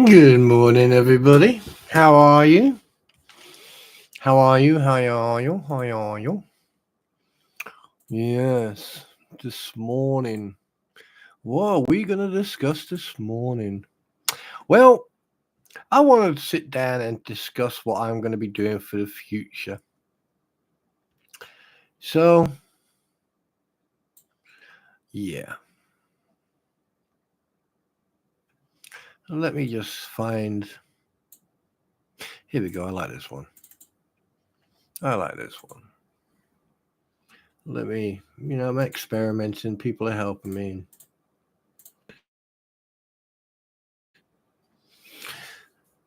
Good morning, everybody. How are you? How are you? How are you? How are you? Yes, this morning. What are we going to discuss this morning? Well, I wanted to sit down and discuss what I'm going to be doing for the future. So, yeah. Let me just find. Here we go. I like this one. Let me, I'm experimenting. People are helping me.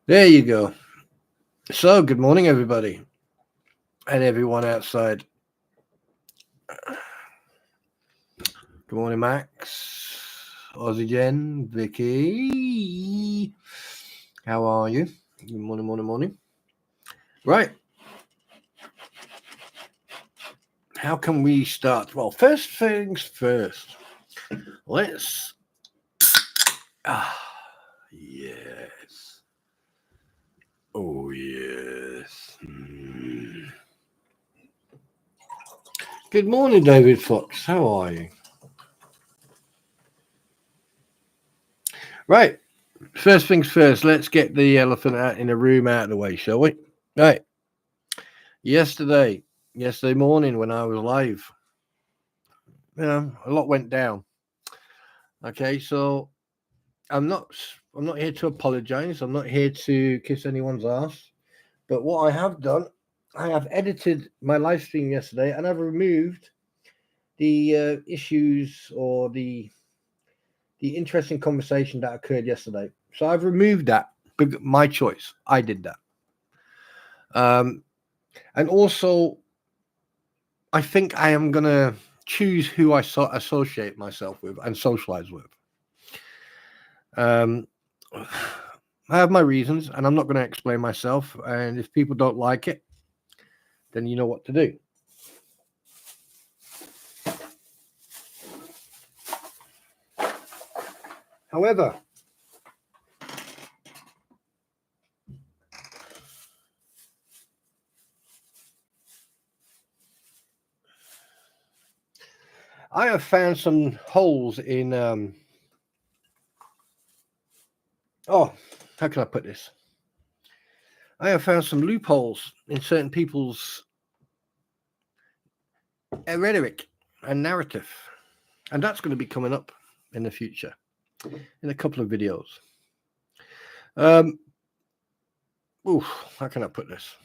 There you go. So, good morning, everybody, and everyone outside. Good morning, Max, Aussie Jen, Vicky. How are you? Good morning. Right. How can we start? Well, first things first. Let's. Yes. Oh, yes. Good morning, David Fox. How are you? Right. First things first. Let's get the elephant out in the room out of the way, shall we? Right. Yesterday morning when I was live, a lot went down. Okay, so I'm not here to apologize. I'm not here to kiss anyone's ass. But what I have done, I have edited my live stream yesterday, and I've removed the issues or the interesting conversation that occurred yesterday. So I've removed that. My choice. I did that. And also, I think I am gonna choose who I associate myself with and socialize with. I have my reasons, and I'm not going to explain myself. And if people don't like it, then you know what to do. However, I have found some holes in. How can I put this? I have found some loopholes in certain people's rhetoric and narrative, and that's going to be coming up in the future in a couple of videos. How can I put this?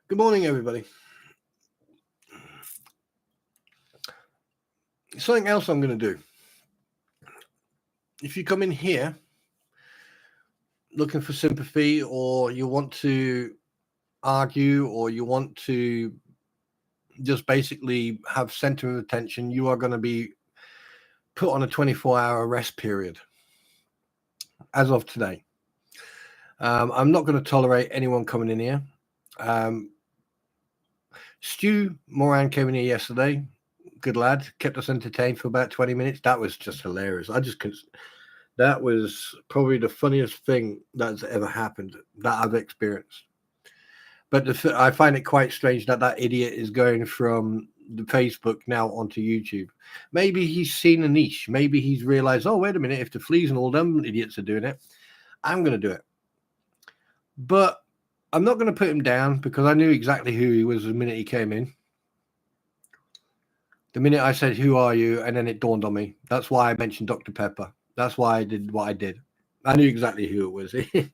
Good morning, everybody. Something else I'm going to do. If you come in here looking for sympathy, or you want to argue, or you want to just basically have center of attention, you are going to be put on a 24-hour rest period as of today. I'm not going to tolerate anyone coming in here. Stu Moran came in here yesterday. Good lad. Kept us entertained for about 20 minutes. That was just hilarious. That was probably the funniest thing that's ever happened that I've experienced. But I find it quite strange that idiot is going from the Facebook now onto YouTube. Maybe he's seen a niche. Maybe he's realized, oh, wait a minute, if the fleas and all them idiots are doing it, I'm going to do it. But I'm not going to put him down, because I knew exactly who he was the minute he came in. The minute I said, who are you? And then it dawned on me. That's why I mentioned Dr. Pepper. That's why I did what I did. I knew exactly who it was. A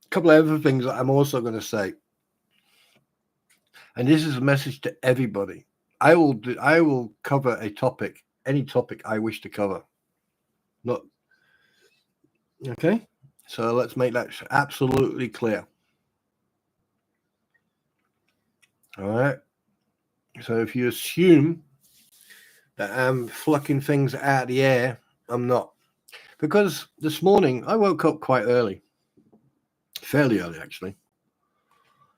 couple of other things that I'm also going to say. And this is a message to everybody. I will cover a topic, any topic I wish to cover. Not okay. So let's make that absolutely clear. All right. So if you assume that I'm flucking things out of the air, I'm not. Because this morning I woke up quite early, fairly early actually.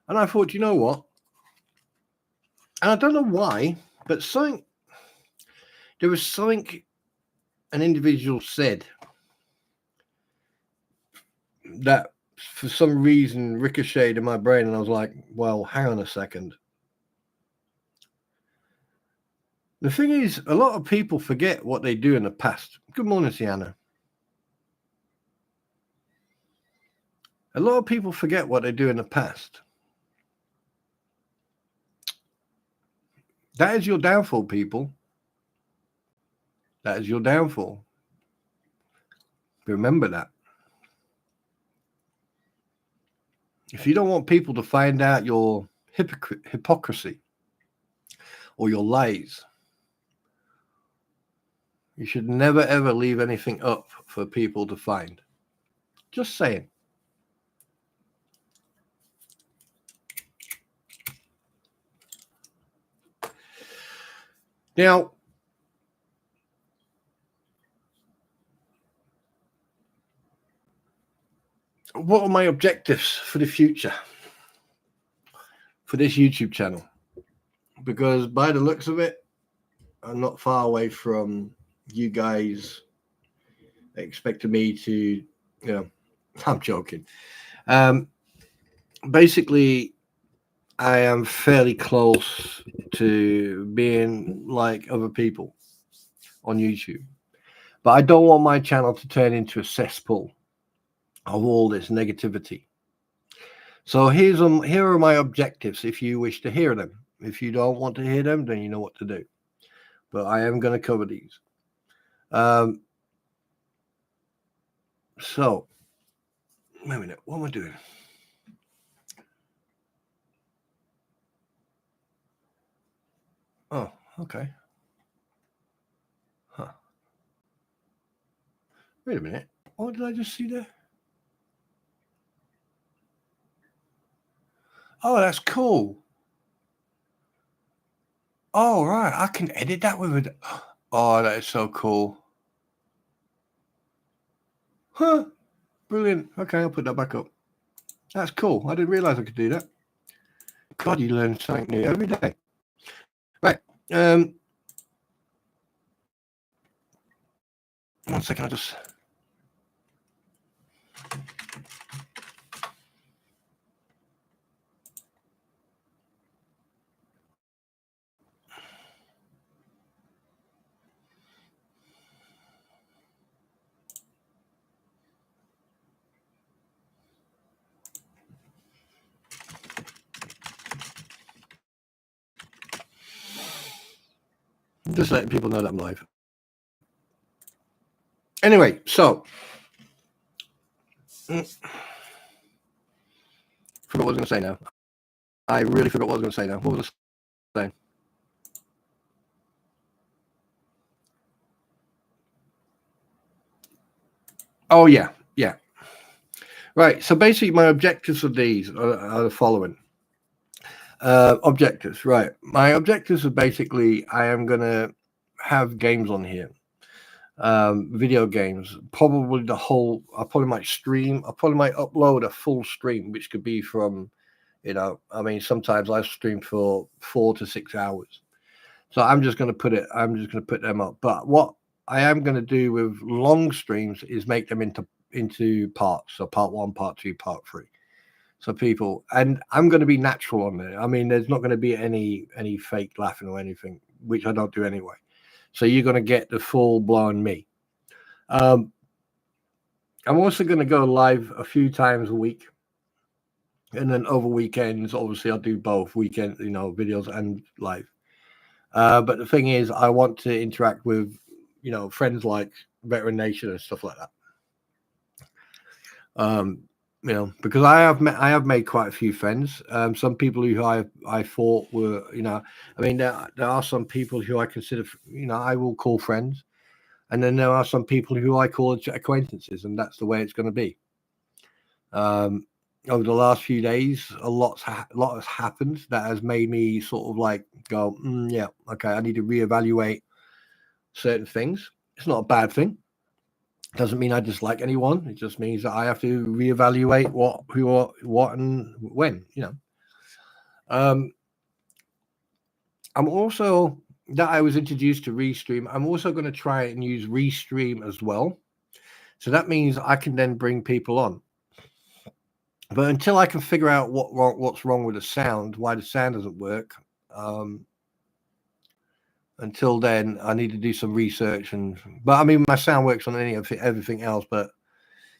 And I thought, you know what? And I don't know why, but there was something an individual said that for some reason ricocheted in my brain, and I was like, well, hang on a second. The thing is, a lot of people forget what they do in the past. Good morning, Sienna. A lot of people forget what they do in the past. That is your downfall, people. That is your downfall. Remember that. If you don't want people to find out your hypocrisy or your lies, you should never, ever leave anything up for people to find. Just saying. Now, what are my objectives for the future for this YouTube channel? Because by the looks of it, I'm not far away from you guys expecting me to, I'm joking. Basically, I am fairly close to being like other people on YouTube. But I don't want my channel to turn into a cesspool of all this negativity. So here are my objectives if you wish to hear them. If you don't want to hear them, then you know what to do. But I am going to cover these. So, wait a minute. What am I doing? Oh, okay. Huh. Wait a minute. What did I just see there? Oh, that's cool. Oh, right. I can edit that with it. Oh, that is so cool. Huh. Brilliant. Okay, I'll put that back up. That's cool. I didn't realize I could do that. God, you learn something new every day. Right. 1 second, I'll just... Just letting people know that I'm live. Anyway, so forgot what I was going to say now. I really forgot what I was going to say now. What was I saying? Oh, yeah. Right. So basically, my objectives of these are the following. Objectives, right. My objectives are basically I am going to have games on here. Video games, probably the whole. I probably might stream. I probably might upload a full stream, which could be from, sometimes I stream for 4 to 6 hours. So I'm just going to put them up. But what I am going to do with long streams is make them into parts. So part 1, part 2, part 3. So people, and I'm going to be natural on there. I mean, there's not going to be any fake laughing or anything, which I don't do anyway. So you're going to get the full blown me. I'm also going to go live a few times a week. And then over weekends, obviously I'll do both weekend, videos and live. But the thing is, I want to interact with, friends like Veteran Nation and stuff like that. Because I have made quite a few friends. Some people who I thought were, there are some people who I consider, I will call friends. And then there are some people who I call acquaintances, and that's the way it's going to be. Over the last few days, a lot has happened that has made me sort of like go, yeah, okay, I need to reevaluate certain things. It's not a bad thing. Doesn't mean I dislike anyone. It just means that I have to reevaluate what, who, what, and when. I'm also, that I was introduced to Restream. I'm also going to try and use Restream as well. So that means I can then bring people on. But until I can figure out what's wrong with the sound, why the sound doesn't work, until then, I need to do some research. But I mean, my sound works on everything else. But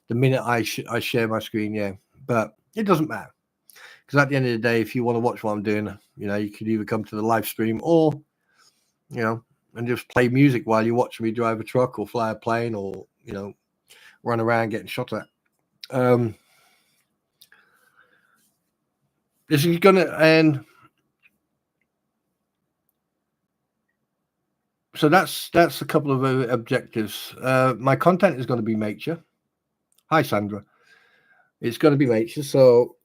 the minute I share my screen, yeah. But it doesn't matter, because at the end of the day, if you want to watch what I'm doing, you could either come to the live stream or, and just play music while you watch me drive a truck or fly a plane or run around getting shot at. This is going to end. So that's a couple of objectives. My content is going to be nature. Hi, Sandra. It's going to be nature. So,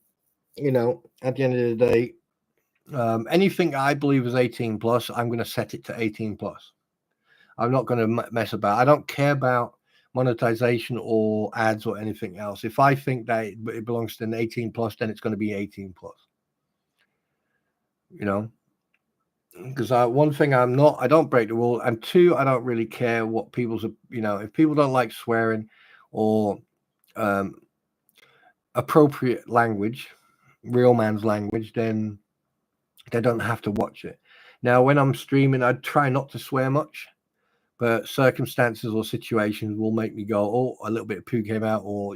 at the end of the day, anything I believe is 18 plus, I'm going to set it to 18 plus. I'm not going to mess about. I don't care about monetization or ads or anything else. If I think that it belongs to an 18 plus, then it's going to be 18 plus. Because one thing I don't break the rule, and two, I don't really care what people's, if people don't like swearing or appropriate language, real man's language, then they don't have to watch it. Now, when I'm streaming, I try not to swear much, but circumstances or situations will make me go, oh, a little bit of poo came out, or,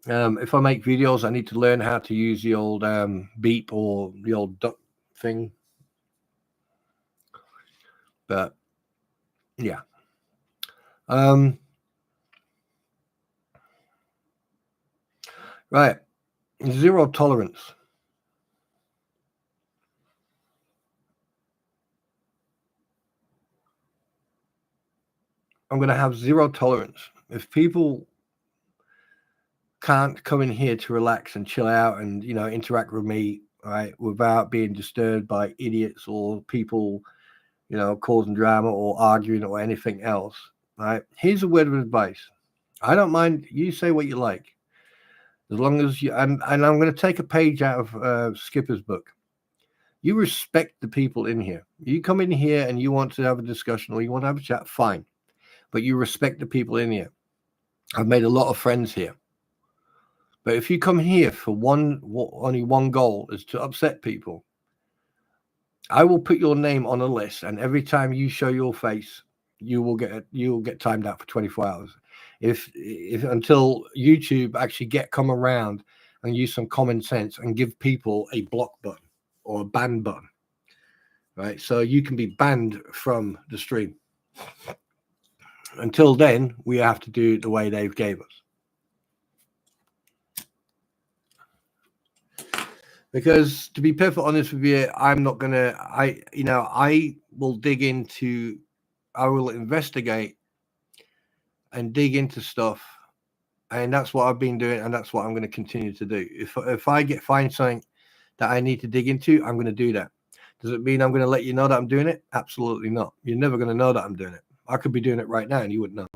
if I make videos, I need to learn how to use the old beep or the old duck thing. But yeah. Right. Zero tolerance. I'm going to have zero tolerance. If people can't come in here to relax and chill out and, interact with me, right, without being disturbed by idiots or people, causing drama or arguing or anything else, right? Here's a word of advice. I don't mind. You say what you like. As long as you, and I'm going to take a page out of Skipper's book. You respect the people in here. You come in here and you want to have a discussion or you want to have a chat, fine. But you respect the people in here. I've made a lot of friends here. But if you come here for only one goal is to upset people, I will put your name on a list, and every time you show your face, you will get timed out for 24 hours. If until YouTube actually come around and use some common sense and give people a block button or a ban button, right? So you can be banned from the stream. Until then, we have to do it the way they gave us. Because to be perfectly honest with you, I'm not gonna. I will dig into. I will investigate and dig into stuff, and that's what I've been doing, and that's what I'm going to continue to do. If I find something that I need to dig into, I'm going to do that. Does it mean I'm going to let you know that I'm doing it? Absolutely not. You're never going to know that I'm doing it. I could be doing it right now, and you wouldn't know.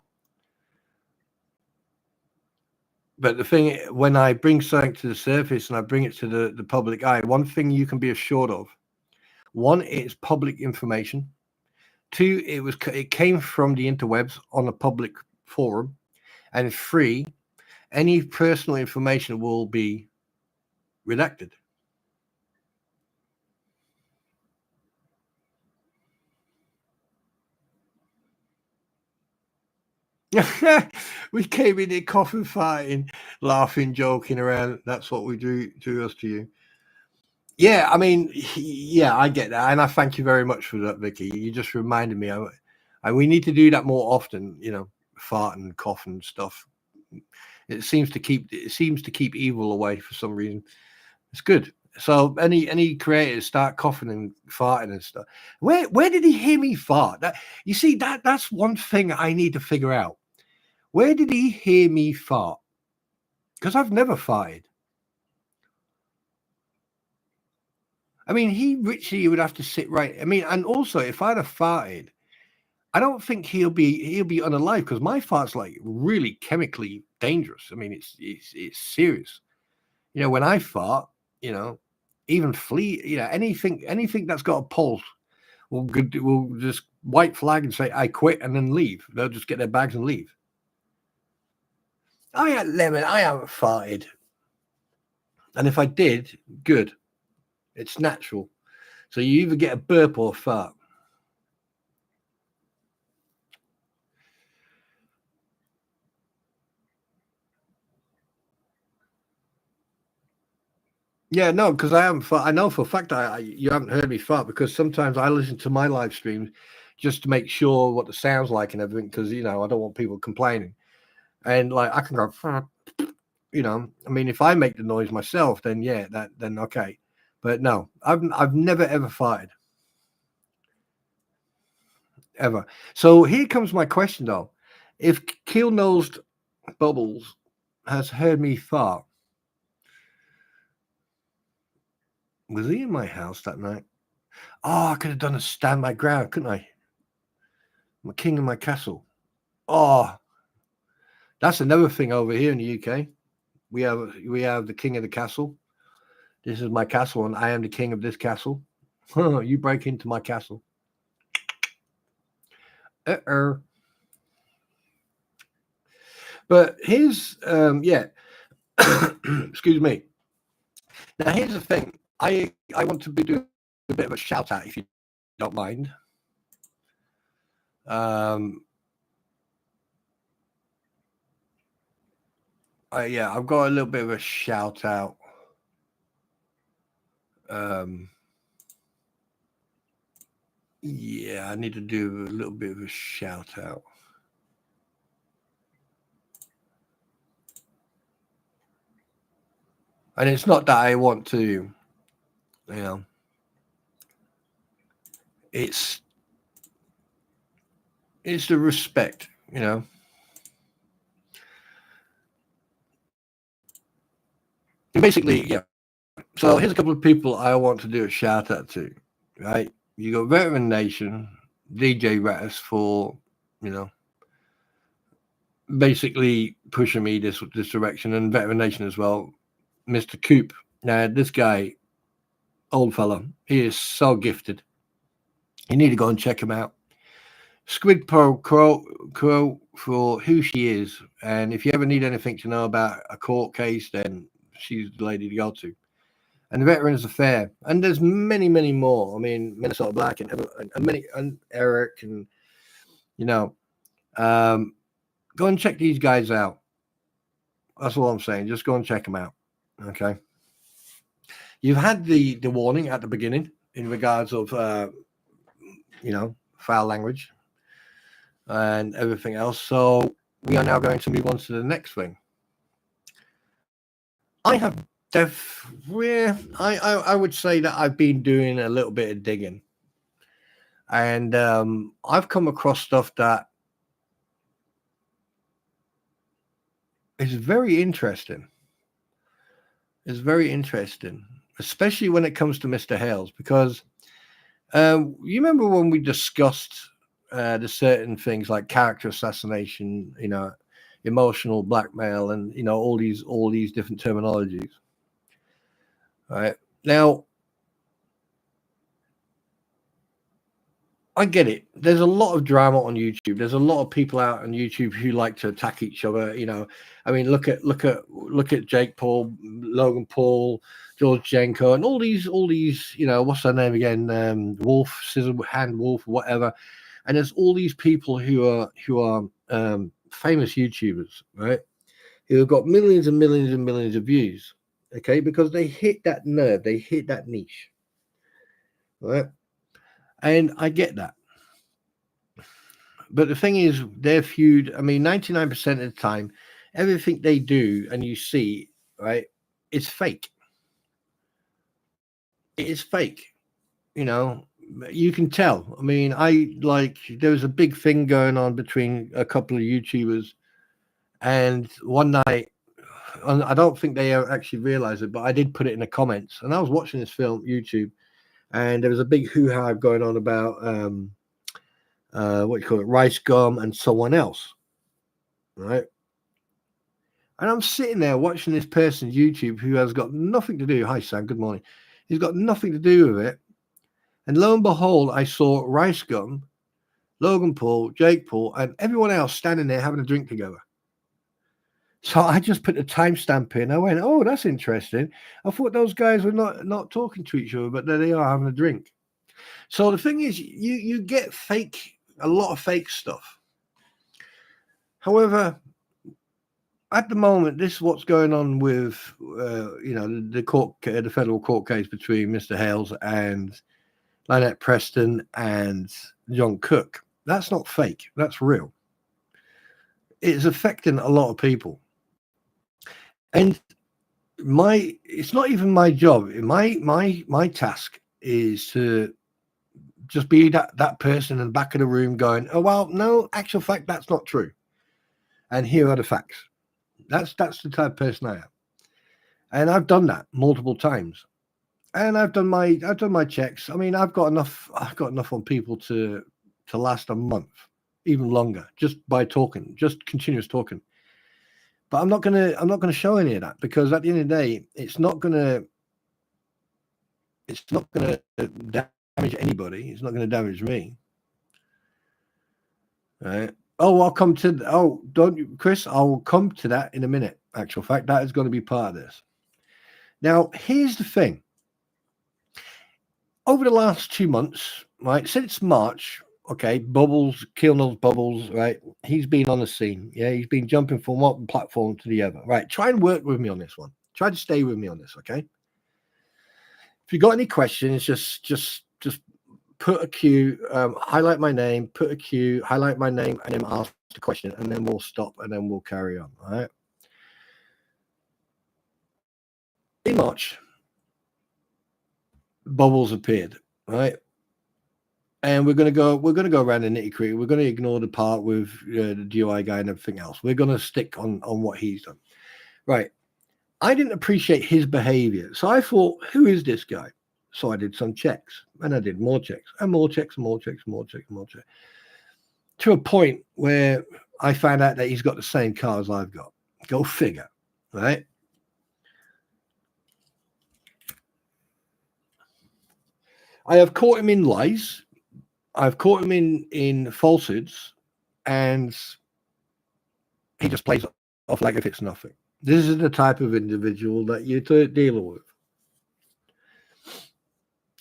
But the thing, when I bring something to the surface and I bring it to the public eye, one thing you can be assured of: one, it's public information. Two, it came from the interwebs on a public forum. And three, any personal information will be redacted. We came in here coughing, fighting, laughing, joking around. That's what we drew us to you. Yeah, I mean, yeah, I get that, and I thank you very much for that, Vicky. You just reminded me. We need to do that more often. Fart and cough and stuff. It seems to keep evil away for some reason. It's good. So any creators start coughing and farting and stuff. Where did he hear me fart? That's one thing I need to figure out. Where did he hear me fart? Because I've never farted. I mean, he would have to sit right. I mean, and also if I'd have farted, I don't think he'll be unalive because my fart's like really chemically dangerous. I mean, it's serious. You know, when I fart, you know, even flea, you know, anything that's got a pulse will just white flag and say I quit and then leave. They'll just get their bags and leave. I haven't farted, and if I did, good. It's natural. So you either get a burp or a fart. Yeah, no, because I haven't fart. I know for a fact you haven't heard me fart because sometimes I listen to my live streams just to make sure what the sound's like and everything because you know I don't want people complaining. And like I can go, you know, I mean, if I make the noise myself, then yeah, then okay. But no, I've never ever farted ever. So here comes my question though: if keel-nosed Bubbles has heard me fart, was he in my house that night? Oh, I could have done a stand my ground, couldn't I? I'm a king of my castle. Oh, that's another thing over here in the UK. We have the king of the castle. This is my castle, and I am the king of this castle. You break into my castle. But here's yeah. Excuse me. Now here's the thing. I want to be doing a bit of a shout out if you don't mind. Yeah, I've got a little bit of a shout out. Yeah, I need to do a little bit of a shout out. And it's not that I want to, you know, it's the respect, you know. Basically, yeah. So here's a couple of people I want to do a shout out to, right? You got Veteran Nation, DJ Rattus for, you know, basically pushing me this direction, and Veteran Nation as well. Mr. Coop. Now this guy, old fella, he is so gifted. You need to go and check him out. Squid Pearl Crow for who she is, and if you ever need anything to know about a court case, then she's the lady to go to. And the Veterans Affair, and there's many more. I mean, Minnesota Black and many, and Eric, and you know, go and check these guys out. That's all I'm saying. Just go and check them out. Okay. You've had the warning at the beginning in regards of you know, foul language and everything else. So we are now going to move on to the next thing. I have I would say that I've been doing a little bit of digging, and I've come across stuff that is very interesting. It's very interesting, especially when it comes to Mr. Hales, because you remember when we discussed the certain things like character assassination, you know, emotional blackmail, and you know all these different terminologies. All right, now I get it. There's a lot of drama on YouTube. There's a lot of people out on YouTube who like to attack each other. You know, I mean, look at Jake Paul, Logan Paul, George Jenko, and all these. You know, what's their name again? Wolf, Scissor Hand Wolf, whatever. And there's all these people who are famous YouTubers, right? Who have got millions and millions and millions of views. Okay, because they hit that nerve, they hit that niche, right? And I get that. But the thing is, their feud, I mean, 99% of the time, everything they do and you see, right, it's fake. It is fake. You know, you can tell. I mean, there was a big thing going on between a couple of YouTubers. And one night, I don't think they actually realized it, but I did put it in the comments. And I was watching this film, YouTube, and there was a big hoo-ha going on about rice gum and someone else, right? And I'm sitting there watching this person's YouTube who has got nothing to do. Hi, Sam. Good morning. He's got nothing to do with it. And lo and behold, I saw Rice Gum, Logan Paul, Jake Paul, and everyone else standing there having a drink together. So I just put the timestamp in. I went, oh, that's interesting. I thought those guys were not talking to each other, but there they are having a drink. So the thing is, you get a lot of fake stuff. However, at the moment, this is what's going on with, the federal court case between Mr. Hales and Lynette Preston and John Cook. That's not fake. That's real. It's affecting a lot of people. And it's not even my job. My task is to just be that person in the back of the room going, oh, well, no, actual fact, that's not true. And here are the facts. That's the type of person I am. And I've done that multiple times. And I've done my checks. I mean, I've got enough on people to last a month, even longer, just by talking, just continuous talking. But I'm not gonna show any of that, because at the end of the day, it's not gonna damage anybody. It's not gonna damage me. Right? Oh, don't you, Chris? I'll come to that in a minute. Actual fact, that is going to be part of this. Now, here's the thing. Over the last 2 months, right, since March, okay, Bubbles, Kilnell's Bubbles, right, he's been on the scene. Yeah, he's been jumping from one platform to the other. Right, try and work with me on this one. Try to stay with me on this, okay? If you got any questions, just put a Q, highlight my name, put a Q, highlight my name, and then ask the question, and then we'll stop, and then we'll carry on, all right? In March, Bubbles appeared, right? And we're going to go around the nitty-gritty. We're going to ignore the part with the DUI guy and everything else. We're going to stick on what he's done. Right. I didn't appreciate his behavior. So I thought, who is this guy? So I did some checks, and I did more checks and more checks and more checks and more checks and more checks, to a point where I found out that he's got the same car as I've got. Go figure, right? I have caught him in lies. I've caught him in falsehoods, and he just plays off like if it's nothing. This is the type of individual that you're dealing with.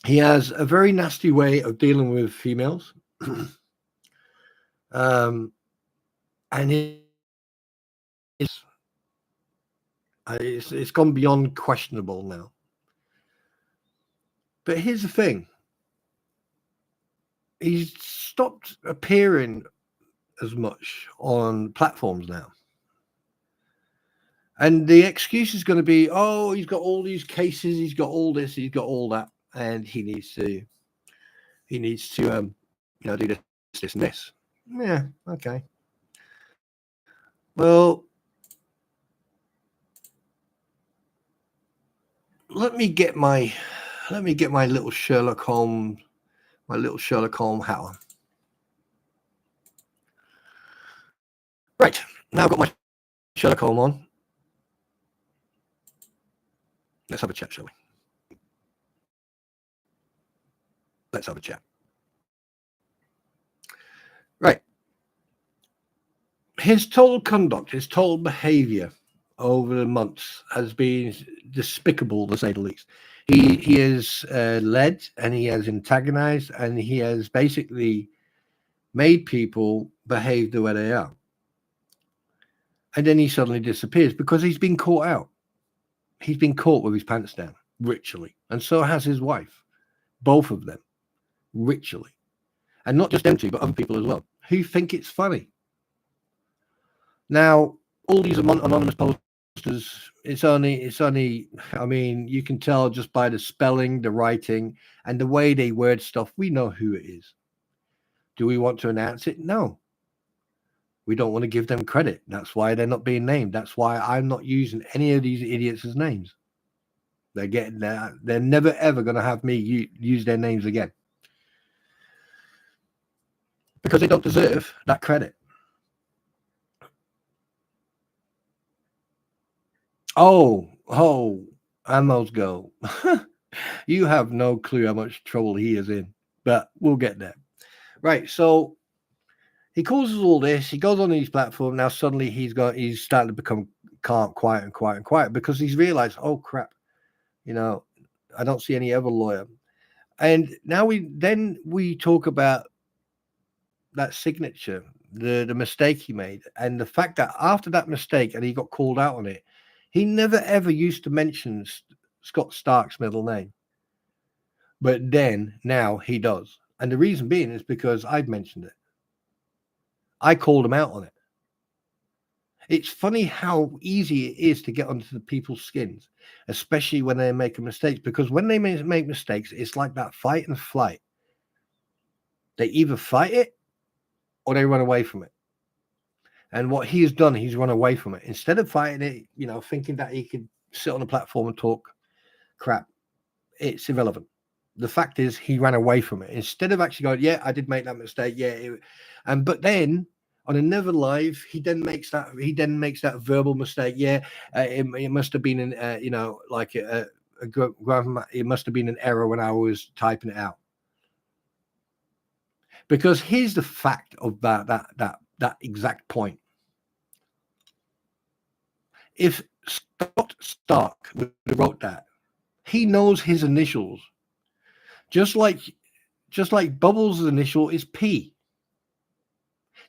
He has a very nasty way of dealing with females. And it's gone beyond questionable now. But here's the thing. He's stopped appearing as much on platforms now. And the excuse is going to be, oh, he's got all these cases, he's got all this, he's got all that, and he needs to do this and this. Yeah, okay. Well, let me get my little Sherlock Holmes hat on. Right, now I've got my Sherlock Holmes on. Let's have a chat, shall we? Let's have a chat. Right. His total conduct, his total behavior over the months has been despicable, to say the least. He has led, and he has antagonized, and he has basically made people behave the way they are. And then he suddenly disappears because he's been caught out. He's been caught with his pants down, ritually. And so has his wife. Both of them, ritually. And not just them two, but other people as well, who think it's funny. Now, all these anonymous posters, it's only, I mean, you can tell just by the spelling, the writing, and the way they word stuff, we know who it is. Do we want to announce it? No. We don't want to give them credit. That's why they're not being named. That's why I'm not using any of these idiots as names. They're never ever going to have me use their names again. because they don't deserve that credit. Oh, Ammo's go. You have no clue how much trouble he is in, but we'll get there. Right, so he causes all this. He goes on these platforms. Now suddenly he's starting to become calm, quiet, because he's realized, oh crap, I don't see any other lawyer. And now we talk about that signature, the mistake he made, and the fact that after that mistake, and he got called out on it, he never ever used to mention Scott Stark's middle name. But then now he does. And the reason being is because I've mentioned it. I called him out on it. It's funny how easy it is to get onto the people's skins, especially when they make mistakes, because when they make mistakes, it's like that fight and flight. They either fight it or they run away from it. And what he has done, he's run away from it. Instead of fighting it, thinking that he could sit on a platform and talk crap, it's irrelevant. The fact is, he ran away from it instead of actually going, yeah, I did make that mistake. Yeah. But then on another live, he then makes that verbal mistake. Yeah. It must have been it must have been an error when I was typing it out. Because here's the fact of that exact point. If Scott Stark would have wrote that, he knows his initials. Just like Bubbles' initial is P.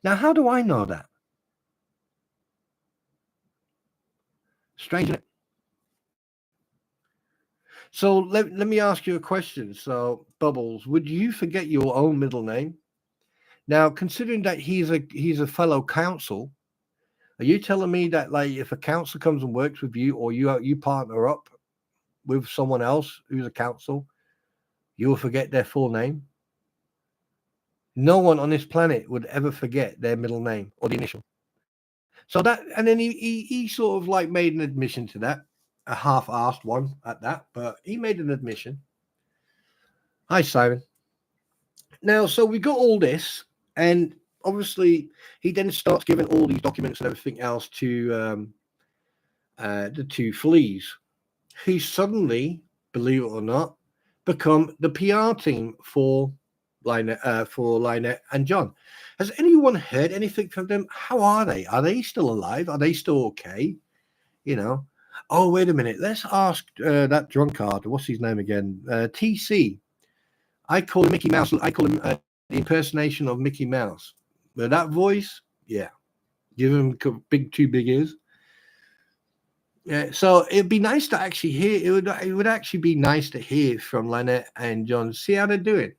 Now, how do I know that? Strange, isn't it? So let me ask you a question. So, Bubbles, would you forget your own middle name? Now, considering that he's a fellow counsel, are you telling me that, like, if a counsel comes and works with you, or you partner up with someone else who's a counsel, you will forget their full name? No one on this planet would ever forget their middle name or the initial. So that, and then he sort of like made an admission to that, a half-assed one at that, but he made an admission. Hi, Simon. Now, so we got all this, and obviously he then starts giving all these documents and everything else to the two fleas, who suddenly, believe it or not, become the PR team for Lynette and John. Has anyone heard anything from them? How are they? Are they still alive? Are they still okay? Oh, wait a minute. Let's ask that drunkard. What's his name again? TC. I call him Mickey Mouse. I call him the impersonation of Mickey Mouse. But that voice, yeah. Give him two big ears. Yeah, so it'd be nice to actually hear. It would actually be nice to hear from Lynette and John. See how they're doing.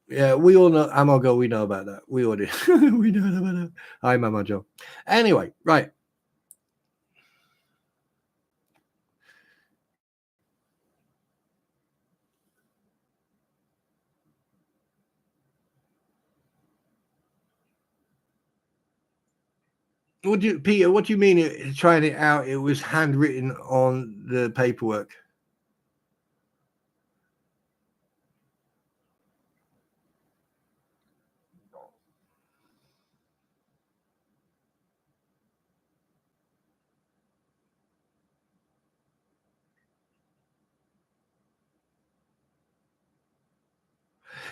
Yeah, we all know. Amogo, we know about that. We all do. We know about that. Hi, Mama Joe. Anyway, right. Peter, what do you mean trying it out? It was handwritten on the paperwork.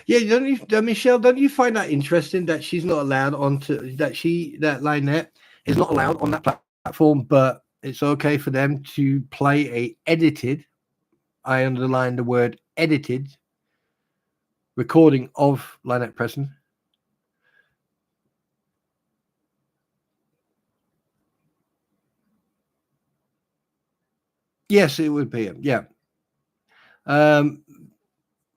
Yeah, Michelle, don't you find that interesting that she's not allowed that Lynette is not allowed on that platform, but it's okay for them to play a edited, I underline the word edited, recording of Lynette Preston? Yes, it would be. Yeah.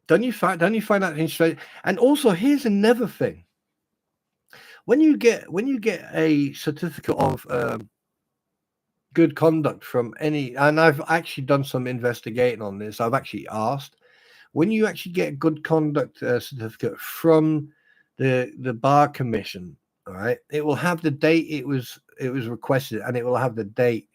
Don't you find that interesting? And also, here's another thing. When you get a certificate of good conduct from any, and I've actually done some investigating on this. I've actually asked, when you actually get a good conduct certificate from the bar commission, all right, it will have the date it was requested, and it will have the date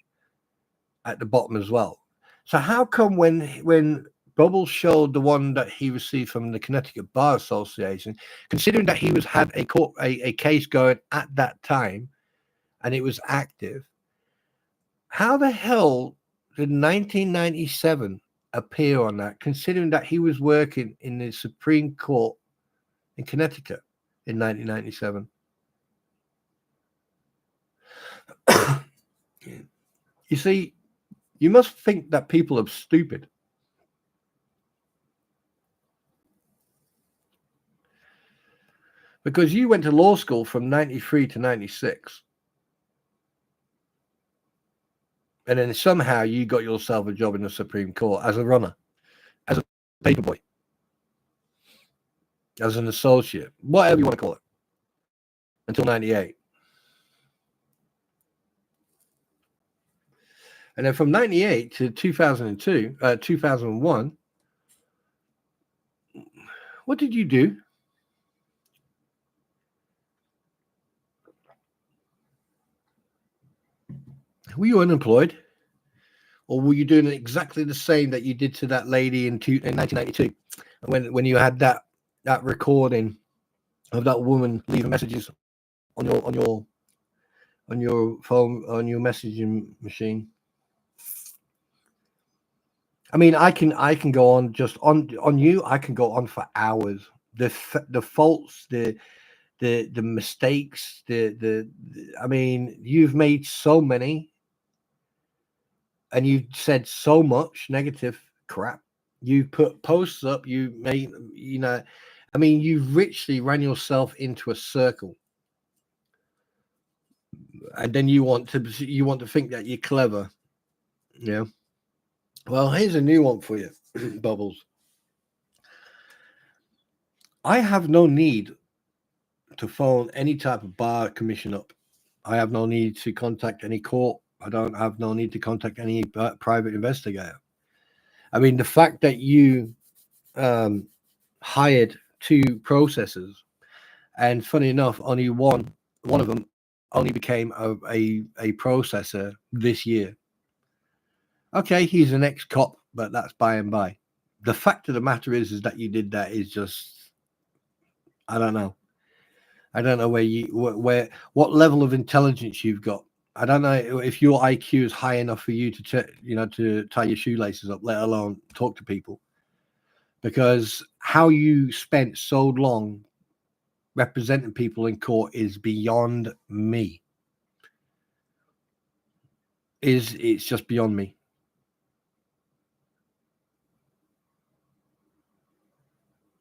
at the bottom as well. So how come when Bubbles showed the one that he received from the Connecticut Bar Association, considering that he had a case going at that time and it was active. How the hell did 1997 appear on that, considering that he was working in the Supreme Court in Connecticut in 1997? You see, you must think that people are stupid. Because you went to law school from 93 to 96. And then somehow you got yourself a job in the Supreme Court as a runner, as a paperboy, as an associate, whatever you want to call it, until 98. And then from 98 to 2001, what did you do? Were you unemployed? Or were you doing exactly the same that you did to that lady in 1992 when you had that recording of that woman leaving messages on your phone, on your messaging machine? I mean, I can go on just on you. I can go on for hours. The faults, the mistakes, I mean, you've made so many. And you said so much negative crap. You put posts up. You made, I mean, you richly ran yourself into a circle. And then you want to think that you're clever. Yeah. Well, here's a new one for you, Bubbles. I have no need to phone any type of bar commission up. I have no need to contact any court. I don't have no need to contact any private investigator. I mean, the fact that you hired 2 processors, and funny enough, only one of them only became a processor this year. Okay, he's an ex-cop, but that's by and by. The fact of the matter is that you did that is just, I don't know. I don't know what level of intelligence you've got. I don't know if your IQ is high enough for you to tie your shoelaces up, let alone talk to people. Because how you spent so long representing people in court is beyond me. It's just beyond me.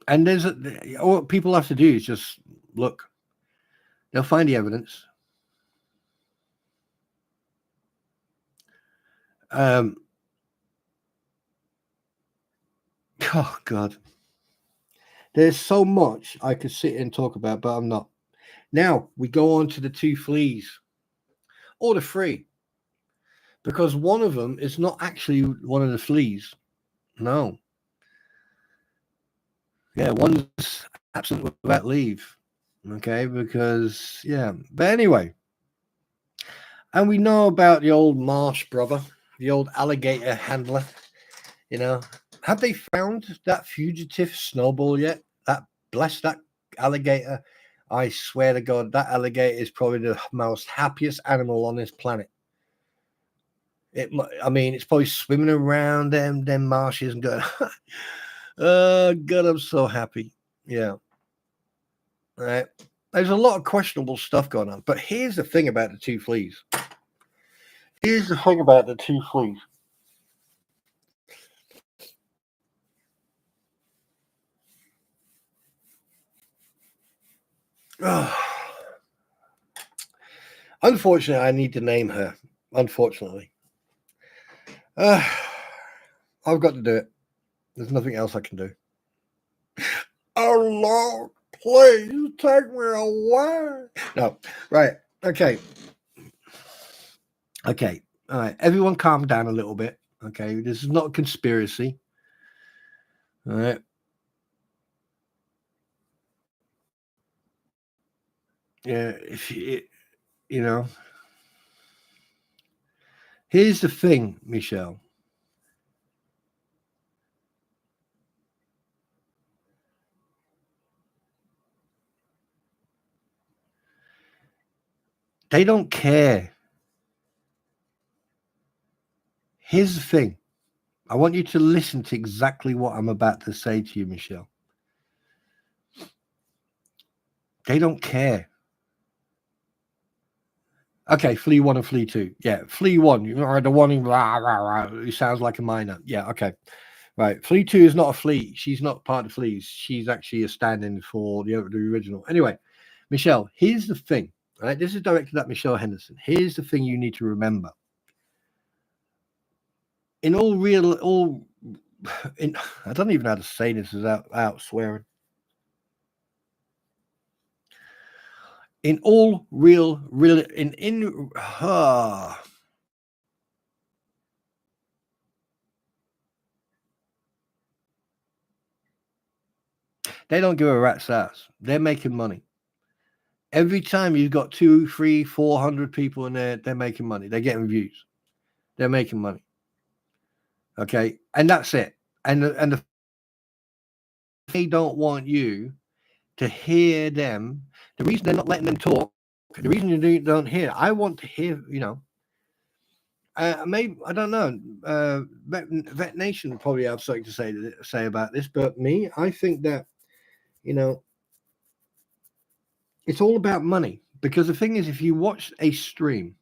And what people have to do is just look. They'll find the evidence. Oh God. There's so much I could sit and talk about, but I'm not. Now we go on to the 2 fleas, or the 3, because one of them is not actually one of the fleas. No. Yeah, one's absent without leave. Okay, because but anyway, and we know about the old Marsh brother, the old alligator handler. Have they found that fugitive Snowball yet? That alligator. I swear to God, that alligator is probably the most happiest animal on this planet. It's probably swimming around them marshes and going, oh God, I'm so happy. Yeah. All right. There's a lot of questionable stuff going on. But here's the thing about the 2 fleas. Unfortunately, I need to name her. Unfortunately. I've got to do it. There's nothing else I can do. Oh, Lord, please take me away. No, right. Okay. Okay. All right. Everyone calm down a little bit. Okay. This is not a conspiracy. All right. Yeah. If here's the thing, Michelle. They don't care. Here's the thing. I want you to listen to exactly what I'm about to say to you, Michelle. They don't care. Okay, Flea 1 and Flea 2. Yeah, Flea 1, you know, the one who sounds like a minor. Yeah, okay. Right. Flea 2 is not a flea. She's not part of Fleas. She's actually a stand-in for the original. Anyway, Michelle, here's the thing. Right? This is directed at Michelle Henderson. Here's the thing you need to remember. In all real, I don't even know how to say this without swearing. In all real, they don't give a rat's ass. They're making money. Every time you've got 200, 300, 400 people in there, they're making money. They're getting views. They're making money. Okay, and that's it. And they don't want you to hear them. The reason they're not letting them talk, the reason you don't hear, I want to hear, you know. Maybe I don't know. Vet Nation will probably have something to say about this, but me, I think that, you know, it's all about money. Because the thing is, if you watch a stream,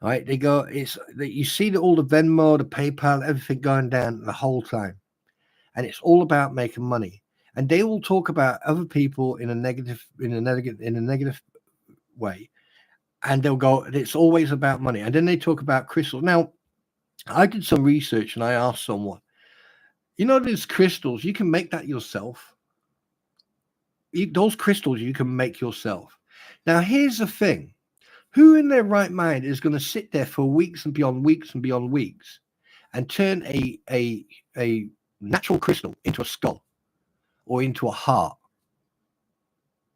right, they go, you see all the Venmo, the PayPal, everything going down the whole time, and it's all about making money. And they will talk about other people in a negative way, and they'll go, it's always about money. And then they talk about crystals. Now, I did some research and I asked someone, you know, these crystals, you can make that yourself. Those crystals you can make yourself. Now, here's the thing. Who in their right mind is going to sit there for weeks and beyond weeks and beyond weeks and turn a natural crystal into a skull or into a heart?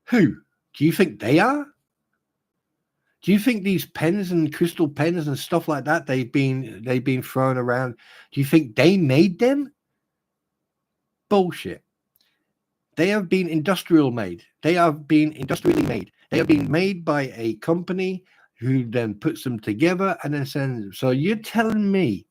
Who? Do you think they are? Do you think these pens and crystal pens and stuff like that they've been thrown around? Do you think they made them? Bullshit. They have been industrially made. They have been made by a company who then puts them together and then sends them. So you're telling me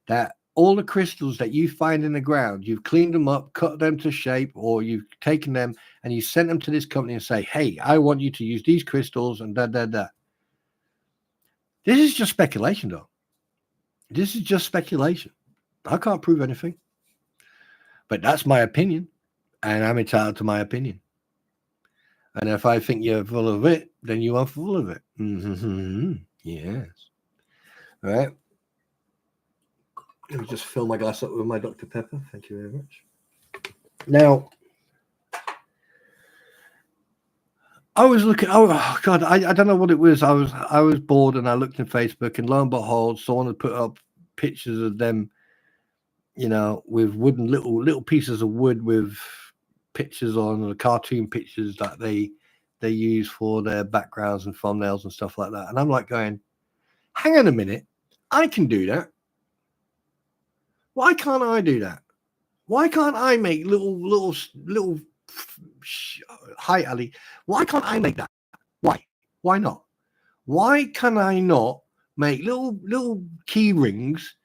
that all the crystals that you find in the ground, you've cleaned them up, cut them to shape, or you've taken them and you sent them to this company and say, hey, I want you to use these crystals and da. This is just speculation, though. This is just speculation. I can't prove anything. But that's my opinion, and I'm entitled to my opinion. And if I think you're full of it, then you are full of it. Mm-hmm. Yes. All right. Let me just fill my glass up with my Dr. Pepper. Thank you very much. Now, I was looking. Oh God, I don't know what it was. I was bored and I looked in Facebook, and lo and behold, someone had put up pictures of them, you know, with wooden little pieces of wood with pictures on, the cartoon pictures that they use for their backgrounds and thumbnails and stuff like that. And I'm like going, hang on a minute, I can do that. Why can't I do that? Why can't I make little hi Ali? Why can't I make that? Why not? Why can I not make little key rings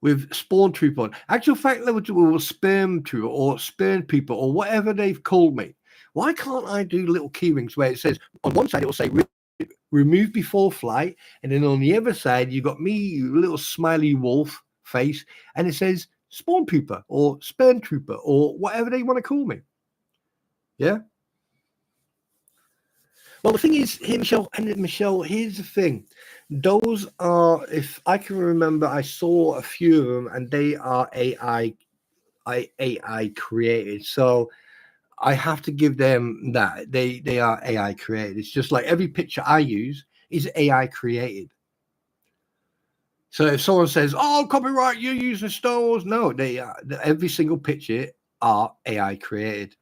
with spawn trooper on? Actual fact, they were sperm trooper or sperm people or whatever they've called me. Why can't I do little key rings where it says on one side it will say remove before flight, and then on the other side you got me, little smiley wolf face, and it says spawn trooper or sperm trooper or whatever they want to call me. Yeah. Well, the thing is here, Michelle, here's the thing. Those are, if I can remember, I saw a few of them, and they are AI created. So I have to give them that. They are AI created. It's just like every picture I use is AI created. So if someone says, "Oh, copyright, you're using Star Wars," no, they are. Every single picture are AI created.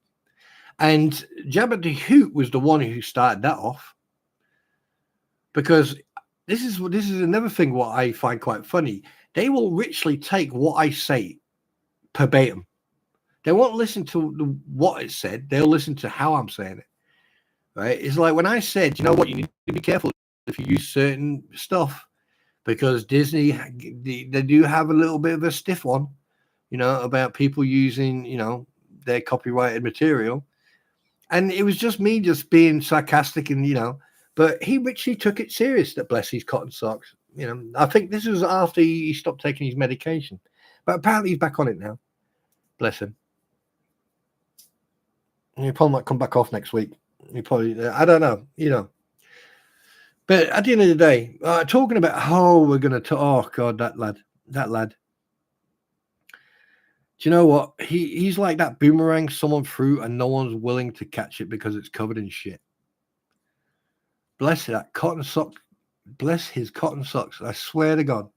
And Jabba the Hutt was the one who started that off, because this is another thing what I find quite funny. They will literally take what I say verbatim. They won't listen to what it said. They'll listen to how I'm saying it. right? It's like when I said, you know what, you need to be careful if you use certain stuff, because Disney, they do have a little bit of a stiff one, you know, about people using, you know, their copyrighted material. And it was just me just being sarcastic and, you know, but he richly took it serious, that bless his cotton socks. You know, I think this was after he stopped taking his medication, but apparently he's back on it now. Bless him. He probably might come back off next week. He probably, I don't know, you know. But at the end of the day, talking about how we're going to, oh God, that lad. Do you know what? He's like that boomerang someone threw and no one's willing to catch it because it's covered in shit. Bless that cotton sock. Bless his cotton socks. I swear to God.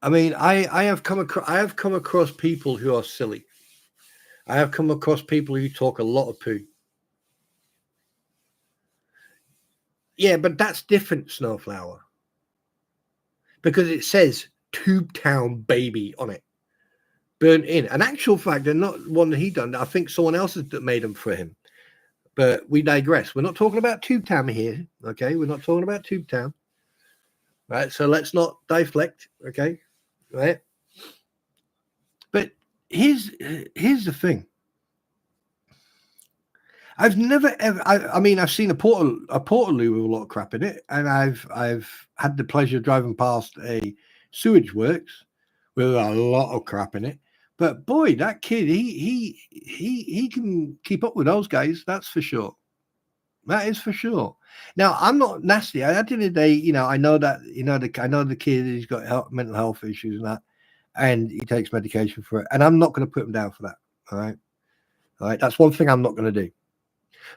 I mean, I have come across people who are silly. I have come across people who talk a lot of poo. Yeah, but that's different, Snowflower. Because it says Tubetown Baby on it. Burnt in. An actual fact, they're not one that he done. I think someone else has made them for him. But we digress. We're not talking about Tubetown here, okay? We're not talking about Tubetown. Right? So let's not deflect, okay? Right? But here's the thing. I've never ever. I mean, I've seen a Portaloo with a lot of crap in it, and I've had the pleasure of driving past a sewage works with a lot of crap in it. But boy, that kid, he can keep up with those guys. That's for sure. That is for sure. Now, I'm not nasty. At the end of the day, you know, I know that, you know, I know the kid, he's got mental health issues and that, and he takes medication for it. And I'm not going to put him down for that. All right. That's one thing I'm not going to do.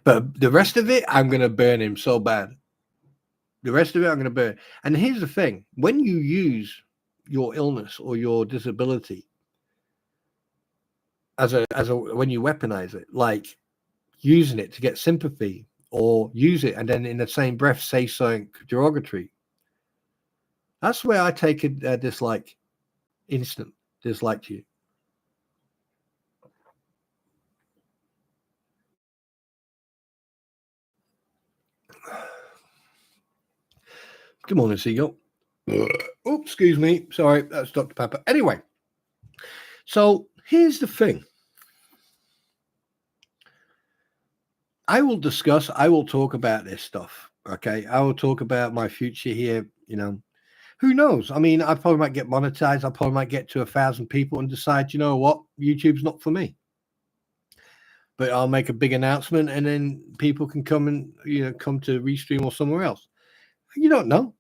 But the rest of it, I'm going to burn him so bad. The rest of it, I'm going to burn. And here's the thing. When you use your illness or your disability when you weaponize it, like using it to get sympathy, or use it and then in the same breath say something derogatory, that's where I take a dislike, instant dislike to you. Good morning, Seagull. Oops, excuse me. Sorry, that's Dr. Pepper. Anyway, so here's the thing. I will talk about this stuff. Okay. I will talk about my future here. You know, who knows? I mean, I probably might get monetized. I probably might get to 1,000 people and decide, you know what, YouTube's not for me. But I'll make a big announcement and then people can come and, you know, come to Restream or somewhere else. You don't know.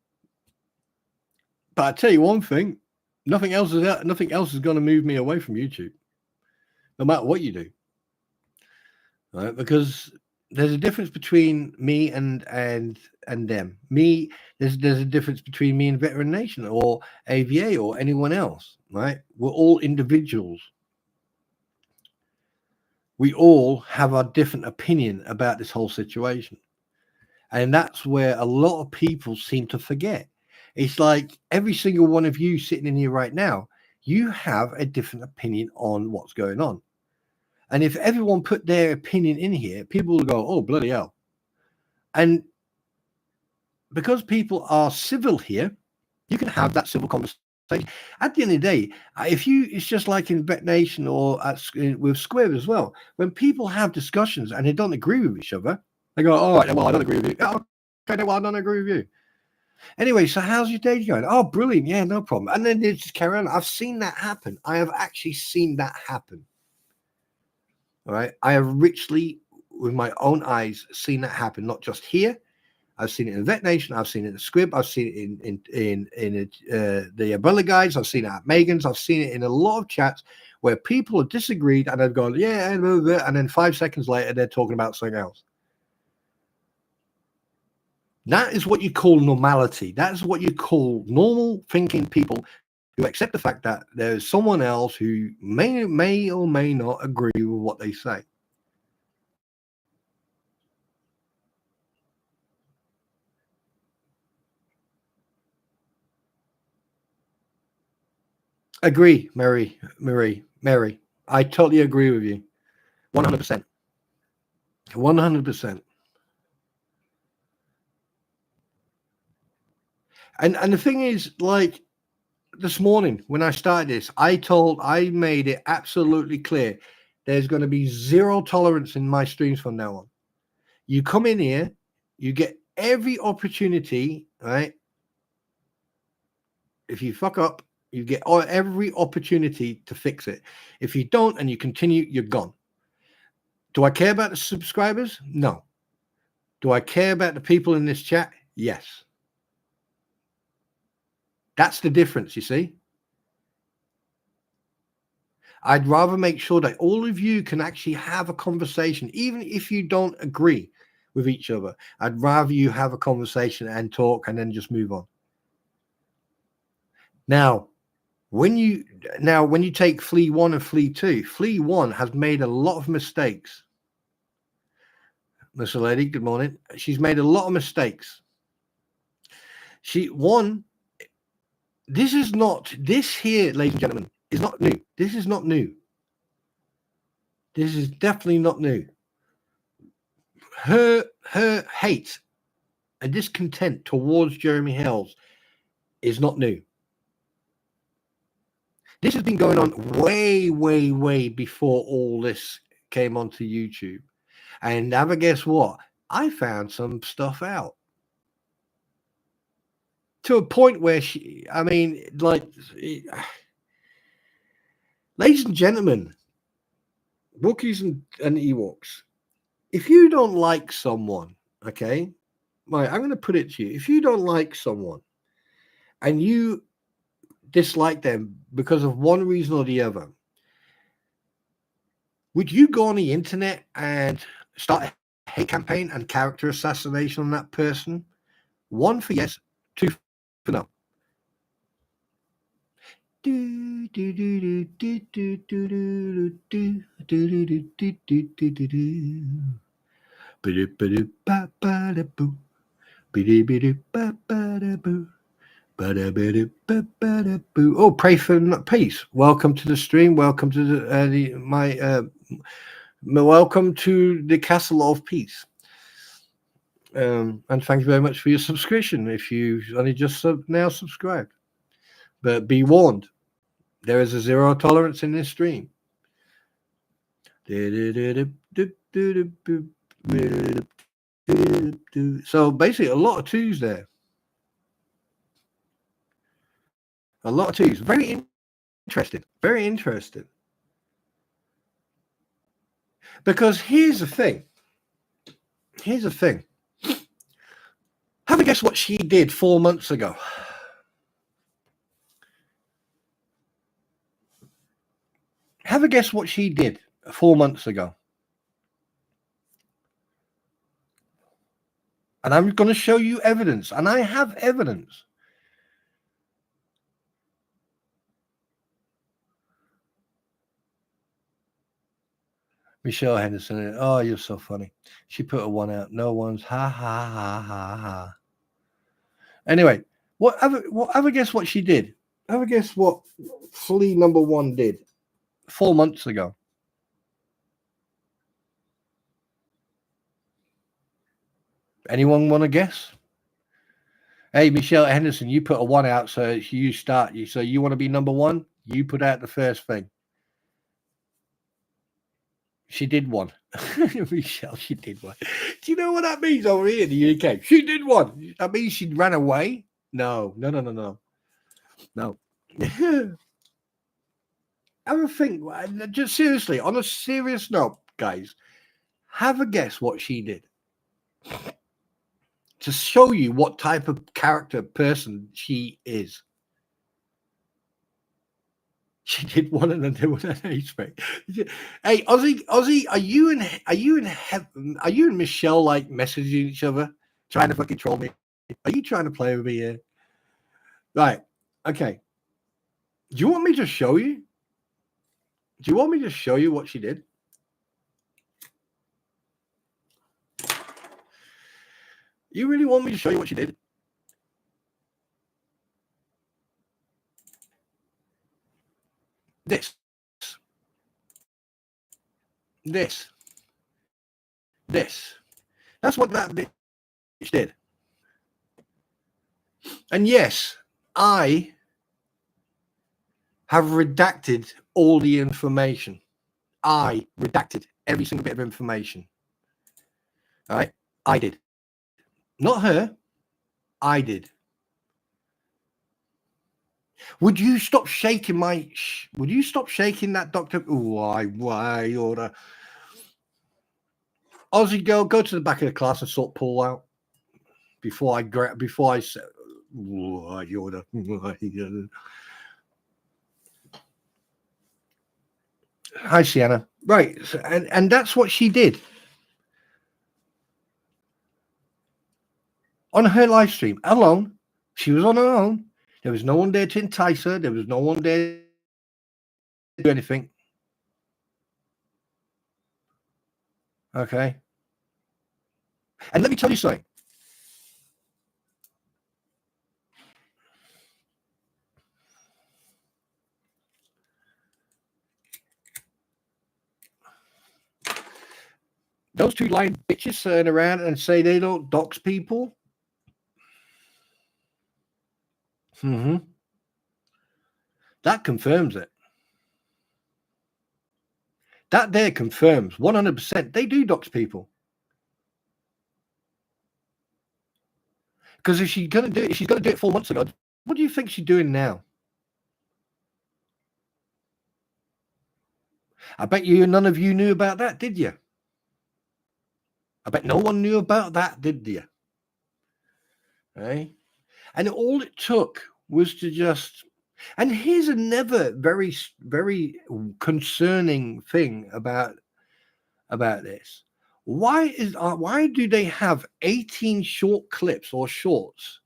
But I tell you one thing, nothing else is going to move me away from YouTube, no matter what you do. Right? Because there's a difference between me and them. There's a difference between me and Veteran Nation or AVA or anyone else, right? We're all individuals. We all have a different opinion about this whole situation. And that's where a lot of people seem to forget. It's like every single one of you sitting in here right now, you have a different opinion on what's going on. And if everyone put their opinion in here, people will go, oh, bloody hell. And because people are civil here, you can have that civil conversation. At the end of the day, it's just like in Bet Nation or with Square as well. When people have discussions and they don't agree with each other, they go, all right, well, I don't agree with you. Oh, okay, well, I don't agree with you. Anyway, so how's your day going? Oh, brilliant. Yeah, no problem. And then they just carry on. I've seen that happen. I have actually seen that happen. All right. I have richly, with my own eyes, seen that happen, not just here. I've seen it in Vet Nation. I've seen it in Squib. I've seen it in the Umbrella Guides. I've seen it at Megan's. I've seen it in a lot of chats where people have disagreed and they've gone, yeah, and then 5 seconds later, they're talking about something else. That is what you call normality. That is what you call normal thinking people who accept the fact that there's someone else who may or may not agree with what they say. Agree, Mary. I totally agree with you. 100%. 100%. And the thing is, like this morning when I started this, I made it absolutely clear there's going to be zero tolerance in my streams from now on. You come in here, you get every opportunity, right? If you fuck up, you get every opportunity to fix it. If you don't and you continue, you're gone. Do I care about the subscribers? No. Do I care about the people in this chat? Yes. That's the difference, you see. I'd rather make sure that all of you can actually have a conversation, even if you don't agree with each other. I'd rather you have a conversation and talk and then just move on. Now, when you take Flea 1 and Flea 2, Flea 1 has made a lot of mistakes. Mr. Lady, good morning. She's made a lot of mistakes. This here, ladies and gentlemen, is not new. This is not new. This is definitely not new. Her hate and discontent towards Jeremy Hells is not new. This has been going on way, way, way before all this came onto YouTube. And never guess what? I found some stuff out. To a point where ladies and gentlemen, Wookiees and Ewoks, if you don't like someone, okay, right, I'm going to put it to you. If you don't like someone and you dislike them because of one reason or the other, would you go on the internet and start a hate campaign and character assassination on that person? 1 for yes, 2 for no. Oh, pray for peace. Welcome to the stream. Welcome to welcome to the Castle of Peace. And thank you very much for your subscription. If you only just now subscribed, but be warned, there is a zero tolerance in this stream. So basically, a lot of twos there. A lot of twos. Very interesting. Very interesting. Because here's the thing. Here's the thing. Have a guess what she did 4 months ago. Have a guess what she did 4 months ago. And I'm going to show you evidence. And I have evidence. Michelle Henderson. Oh, you're so funny. She put a 1 out. No one's ha ha ha ha ha. Anyway, have a guess what she did. Have a guess what Flea number 1 did 4 months ago. Anyone want to guess? Hey, Michelle Henderson, you put a 1 out, so you start. So you want to be number 1? You put out the first thing. She did 1. Michelle, she did 1. Do you know what that means over here in the UK? She did 1. That means she ran away? No. Have a think. Just seriously, on a serious note, guys, have a guess what she did. To show you what type of character person she is. She did 1 and then there was an age break. Hey, Ozzy, are you and Michelle like messaging each other, trying to fucking troll me? Are you trying to play with me here? Right. Okay. Do you want me to show you? Do you want me to show you what she did? You really want me to show you what she did? This. That's what that bitch did. And yes, I have redacted all the information. I redacted every single bit of information. All right? I did. Not her. I did. Would you stop shaking would you stop shaking that doctor? Why, order. Aussie girl, go to the back of the class and sort Paul out before I say, why, order. Hi, Sienna. Right. And that's what she did. On her live stream, alone. She was on her own. There was no one there to entice her. There was no one there to do anything. Okay. And let me tell you something. Those two lying bitches turn around and say they don't dox people. Mm-hmm. That confirms it. That there confirms 100% they do dox people. Because if she's going to do it 4 months ago, what do you think she's doing now? I bet you none of you knew about that, did you? I bet no one knew about that, did you? Right? And all it took was to just... And here's another very, very concerning thing about this. Why do they have 18 short clips or shorts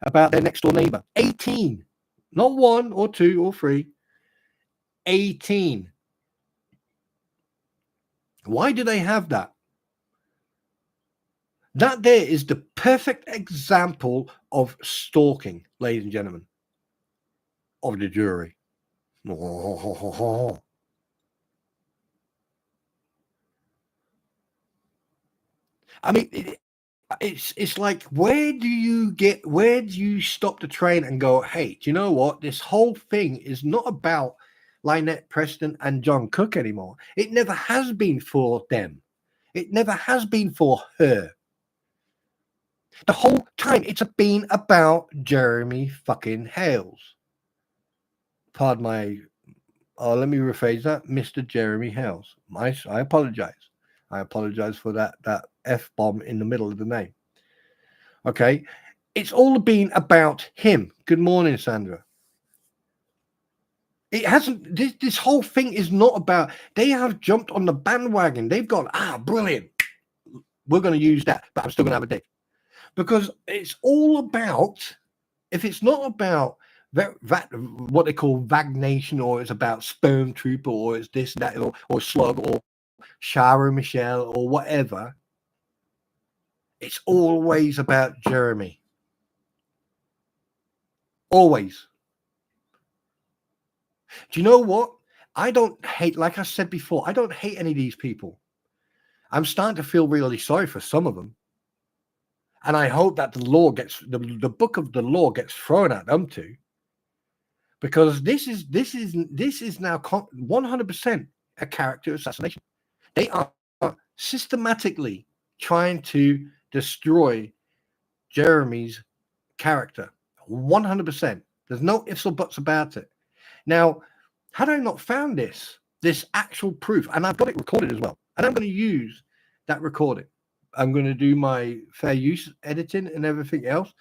about their next door neighbor? 18, not 1 or 2 or 3. 18. Why do they have that? That there is the perfect example of stalking, ladies and gentlemen, of the jury. I mean, it's like, where do you stop the train and go, hey, do you know what? This whole thing is not about Lynette Preston and John Cook anymore. It never has been for them. It never has been for her. The whole time it's been about Jeremy fucking Hales. Pardon my... let me rephrase that. Mr. Jeremy Hales. I apologize. I apologize for that F-bomb in the middle of the name. Okay. It's all been about him. Good morning, Sandra. It hasn't... This whole thing is not about... They have jumped on the bandwagon. They've gone, brilliant. We're going to use that, but I'm still going to have a dick. Because it's all about... If it's not about... what they call vagnation, or it's about sperm trooper, or it's this, that, or slug, or Shara Michelle, or whatever, it's always about Jeremy. Always. Do you know what? I don't hate, like I said before, I don't hate any of these people. I'm starting to feel really sorry for some of them. And I hope that the law gets, the book of the law gets thrown at them too. Because this is now 100% a character assassination. They are systematically trying to destroy Jeremy's character. 100%. There's no ifs or buts about it. Now, had I not found this actual proof, and I've got it recorded as well, and I'm going to use that recording. I'm going to do my fair use editing and everything else.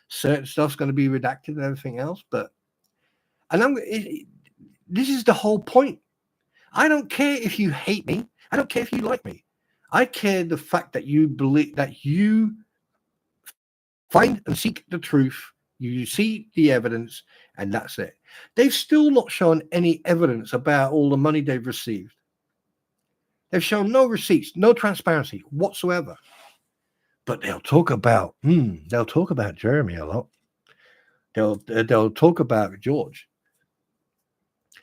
Certain stuff's going to be redacted and everything else, but this is the whole point. I don't care if you hate me. I don't care if you like me. I care the fact that you believe, that you find and seek the truth. You see the evidence, and that's it. They've still not shown any evidence about all the money they've received. They've shown no receipts, no transparency whatsoever. But they'll talk about Jeremy a lot. They'll talk about George.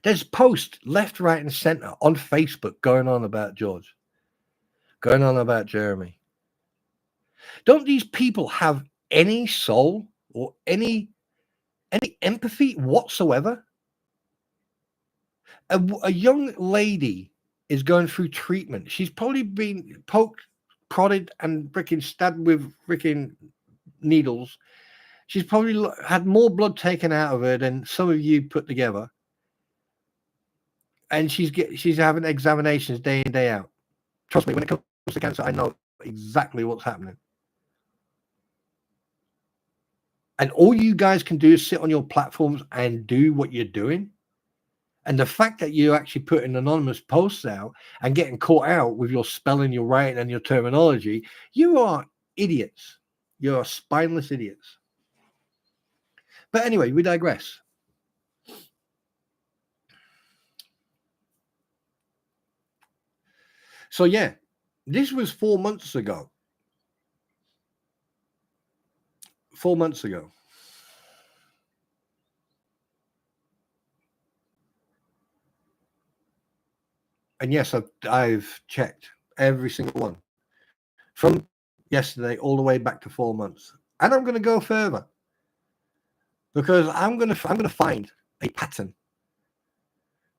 There's posts left, right, and center on Facebook going on about George, going on about Jeremy. Don't these people have any soul or any any empathy whatsoever. A young lady is going through treatment. She's probably been poked, prodded, and freaking stabbed with freaking needles. She's probably had more blood taken out of her than some of you put together. And she's having examinations day in, day out. Trust me, when it comes to cancer, I know exactly what's happening. And all you guys can do is sit on your platforms and do what you're doing. And the fact that you're actually putting anonymous posts out and getting caught out with your spelling, your writing, and your terminology, you are idiots. You are spineless idiots. But anyway, we digress. So yeah, this was 4 months ago. 4 months ago. And yes, I've checked every single one from yesterday all the way back to 4 months, and I'm going to go further because I'm going to find a pattern,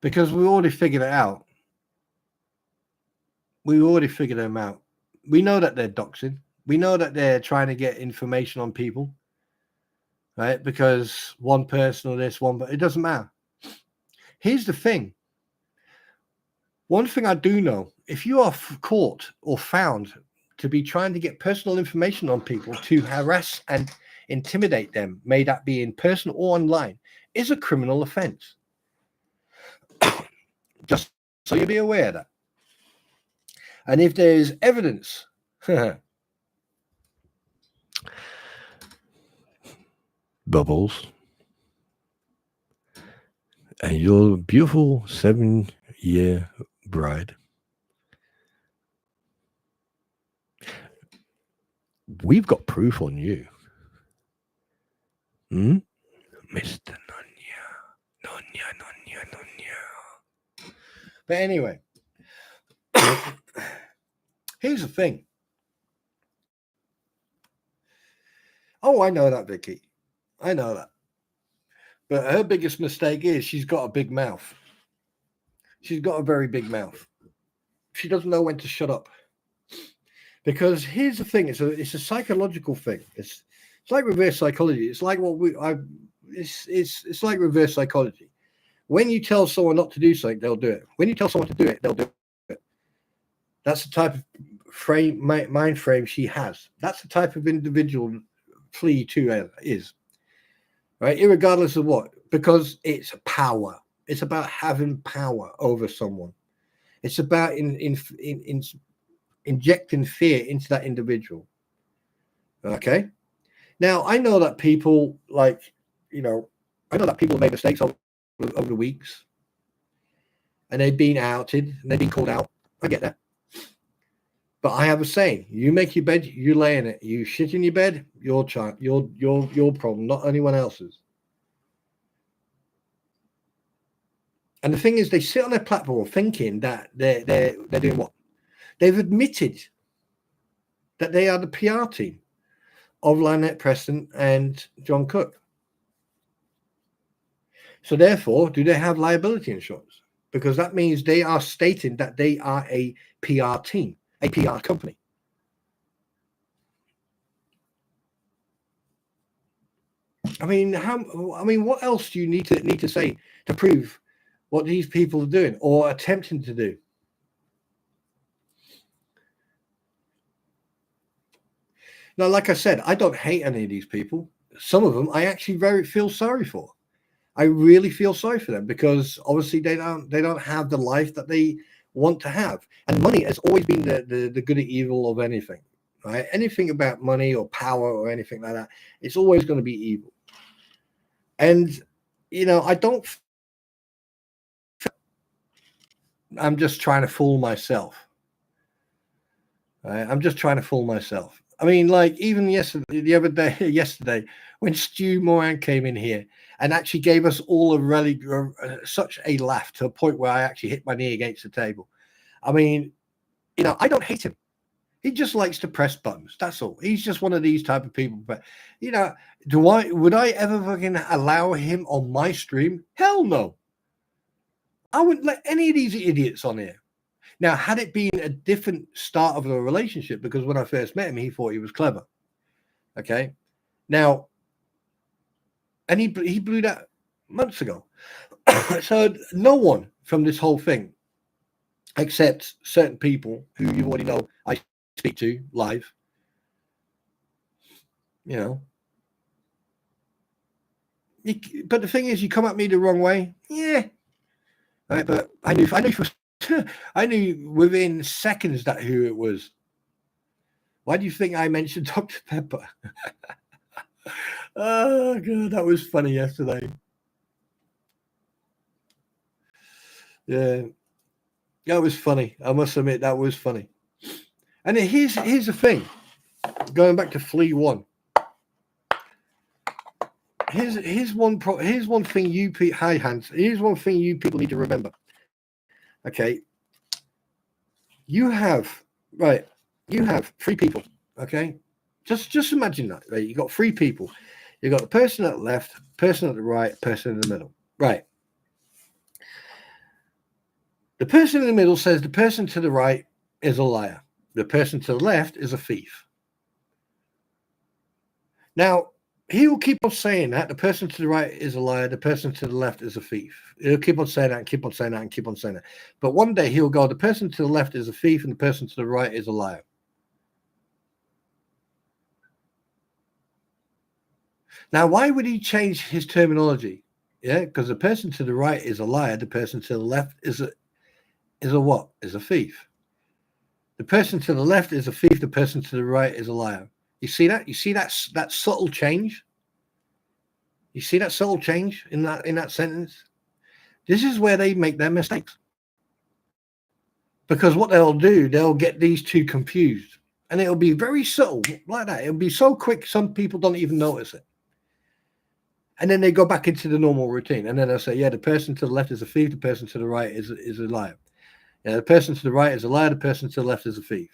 because we already figured it out. We already figured them out. We know that they're doxing. We know that they're trying to get information on people, right? Because one person or this one, but it doesn't matter. Here's the thing. One thing I do know, if you are caught or found to be trying to get personal information on people to harass and intimidate them, may that be in person or online, is a criminal offense. Just so you be aware of that. And if there is evidence, Bubbles, and your beautiful 7-year bride, we've got proof on you. Mr. Nonya. But anyway, here's the thing. Oh, I know that, Vicky. I know that. But her biggest mistake is she's got a big mouth. She's got a very big mouth. She doesn't know when to shut up. Because here's the thing: it's a psychological thing. It's like reverse psychology. It's like it's like reverse psychology. When you tell someone not to do something, they'll do it. When you tell someone to do it, they'll do it. That's the type of mind frame she has. That's the type of individual Flea 2 is. Right? Irregardless of what. Because it's power. It's about having power over someone. It's about injecting fear into that individual. Okay? Now, I know that people I know that people have made mistakes over the weeks, and they've been outed and they've been called out. I get that. But I have a saying: you make your bed, you lay in it. You shit in your bed, your problem, not anyone else's. And the thing is, they sit on their platform thinking that they're doing what? They've admitted that they are the PR team of Lynette Preston and John Cook. So therefore, do they have liability insurance? Because that means they are stating that they are a PR team, a PR company. I mean, what else do you need to say to prove what these people are doing or attempting to do? Now, like I said, I don't hate any of these people. Some of them I actually feel sorry for. I really feel sorry for them because obviously they don't have the life that they want to have. And money has always been the good or evil of anything, right? Anything about money or power or anything like that, it's always going to be evil. And, I'm just trying to fool myself. Right? I'm just trying to fool myself. I mean, like even yesterday, when Stu Moran came in here and actually gave us all such a laugh to a point where I actually hit my knee against the table. I mean, I don't hate him. He just likes to press buttons. That's all. He's just one of these type of people. But you know, would I ever fucking allow him on my stream? Hell no. I wouldn't let any of these idiots on here. Now, had it been a different start of a relationship, because when I first met him, he thought he was clever. Okay. Now, and he blew that months ago. So no one from this whole thing, except certain people who you already know I speak to live, you know. But the thing is, you come at me the wrong way, yeah. Right, but I knew within seconds that who it was. Why do you think I mentioned Dr. Pepper? Oh god, that was funny yesterday. Yeah, that was funny. I must admit that was funny. And here's the thing. Going back to Flea 1. Here's one thing you hi Hans. Here's one thing you people need to remember. Okay. You have 3 people. Okay. Just imagine that. Right? You got 3 people. You got the person at the left, person at the right, person in the middle. Right. The person in the middle says the person to the right is a liar. The person to the left is a thief. Now, he will keep on saying that. The person to the right is a liar. The person to the left is a thief. He'll keep on saying that and keep on saying that and keep on saying that. But one day he'll go, the person to the left is a thief and the person to the right is a liar. Now, why would he change his terminology? Yeah, because the person to the right is a liar. The person to the left is a what? Is a thief. The person to the left is a thief. The person to the right is a liar. You see that? You see that subtle change? You see that subtle change in that sentence? This is where they make their mistakes. Because what they'll do, they'll get these two confused. And it'll be very subtle like that. It'll be so quick, some people don't even notice it. And then they go back into the normal routine. And then they'll say, yeah, the person to the left is a thief. The person to the right is a liar. Yeah, the person to the right is a liar. The person to the left is a thief.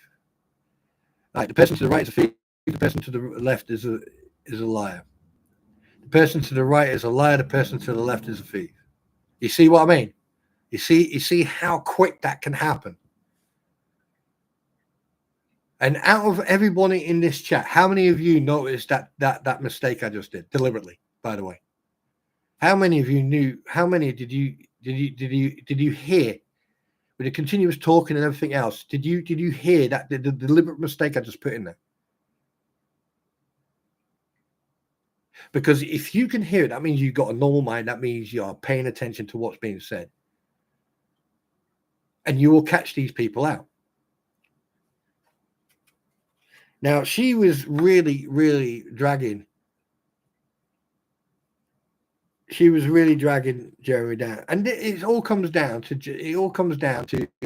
Right, the person to the right is a thief. The person to the left is a liar. The person to the right is a liar. The person to the left is a thief. You see what I mean? You see how quick that can happen. And out of everybody in this chat, how many of you noticed that mistake I just did deliberately? By the way, how many of you knew? How many did you hear with the continuous talking and everything else? Did you hear that the deliberate mistake I just put in there? Because if you can hear it, that means you've got a normal mind. That means you are paying attention to what's being said. And you will catch these people out. Now, she was really, really dragging. She was really dragging Jeremy down. And it all comes down to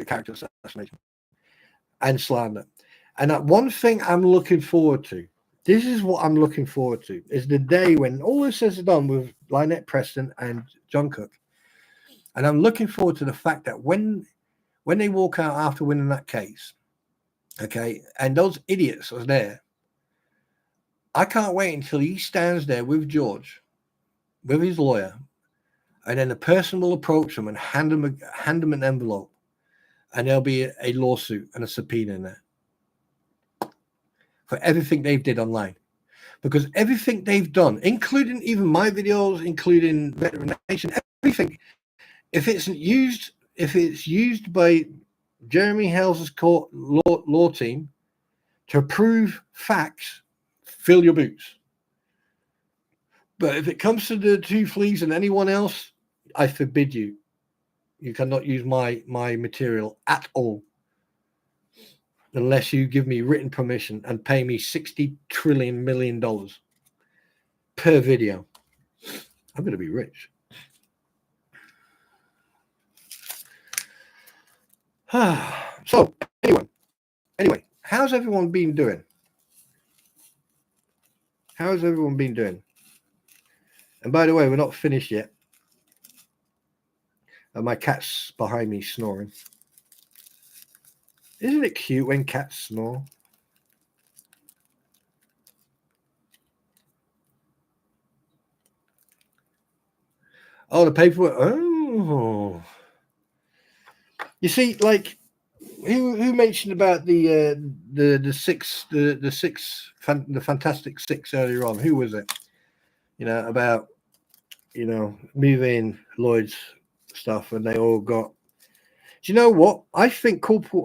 character assassination and slander. And that one thing I'm looking forward to, this is what I'm looking forward to, is the day when all this is done with Lynette Preston and John Cook. And I'm looking forward to the fact that when they walk out after winning that case, okay, and those idiots are there, I can't wait until he stands there with George, with his lawyer, and then the person will approach him and hand him an envelope, and there'll be a lawsuit and a subpoena in there for everything they did online. Because everything they've done, including even my videos, including Veteran Nation, everything, if it's used by Jeremy Hell's court law team to prove facts, fill your boots. But if it comes to the 2 fleas and anyone else, I forbid you. You cannot use my material at all unless you give me written permission and pay me $60 trillion million per video. I'm going to be rich. So anyway, how's everyone been doing? How's everyone been doing? And by the way, we're not finished yet. My cat's behind me snoring. Isn't it cute when cats snore? Oh, the paperwork. Oh, you see, like who mentioned about the Fantastic Six earlier on? Who was it? About moving Lloyd's stuff, and they all got. Do you know what? I think Corporal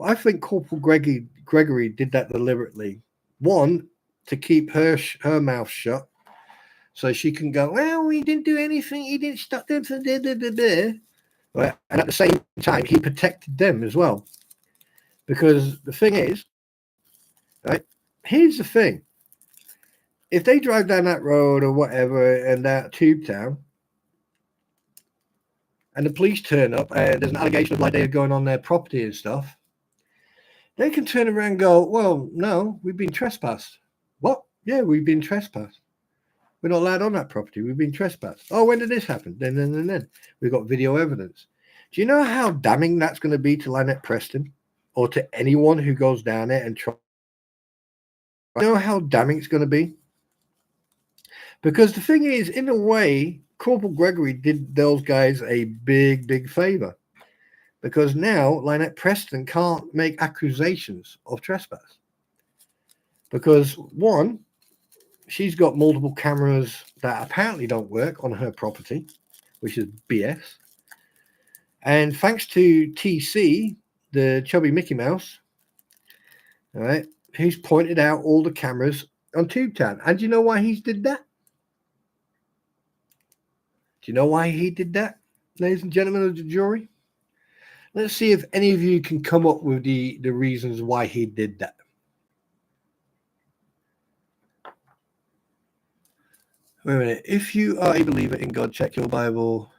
Gregory did that deliberately. One, to keep her mouth shut, so she can go, well, he didn't do anything. He didn't stop them. Right? And at the same time, he protected them as well. Because the thing is, right? Here's the thing. If they drive down that road or whatever and that tube town, and the police turn up and there's an allegation of like they're going on their property and stuff, they can turn around and go, well, no, we've been trespassed. What? Yeah, we've been trespassed. We're not allowed on that property. We've been trespassed. Oh, when did this happen? Then. We've got video evidence. Do you know how damning that's going to be to Lynette Preston or to anyone who goes down there and try? You know how damning it's going to be? Because the thing is, in a way, Corporal Gregory did those guys a big, big favor. Because now Lynette Preston can't make accusations of trespass. Because, one, she's got multiple cameras that apparently don't work on her property, which is BS. And thanks to TC, the chubby Mickey Mouse, all right, who's pointed out all the cameras on Tube Town. And do you know why he did that? Do you know why he did that, ladies and gentlemen of the jury? Let's see if any of you can come up with the reasons why he did that. Wait a minute. If you are a believer in God, check your Bible.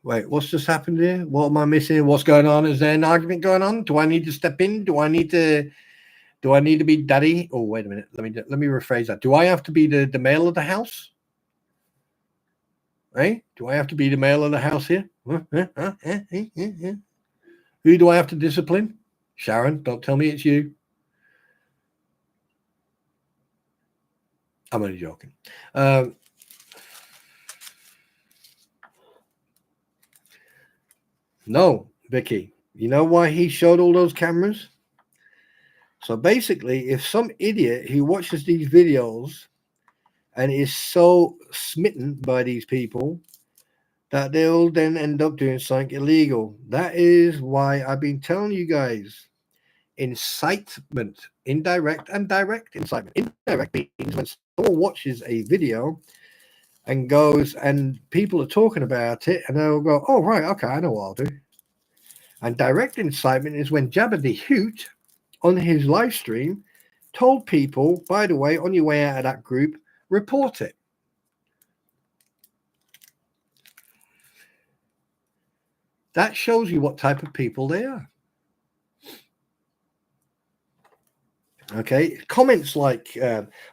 Wait, what's just happened here? What am I missing? What's going on? Is there an argument going on? Do I need to step in? Do I need to be daddy? Oh, wait a minute. Let me rephrase that. Do I have to be the male of the house? Right? Do I have to be the male of the house here? Who do I have to discipline? Sharon, don't tell me it's you. I'm only joking. No, Vicky. You know why he showed all those cameras? So basically, if some idiot who watches these videos and is so smitten by these people that they'll then end up doing something illegal. That is why I've been telling you guys, incitement, indirect and direct incitement. Indirect means when someone watches a video and goes and people are talking about it and they'll go, oh, right, okay, I know what I'll do. And direct incitement is when Jabba the Hutt on his live stream told people, by the way, on your way out of that group, report it. That shows you what type of people they are. Okay, comments like,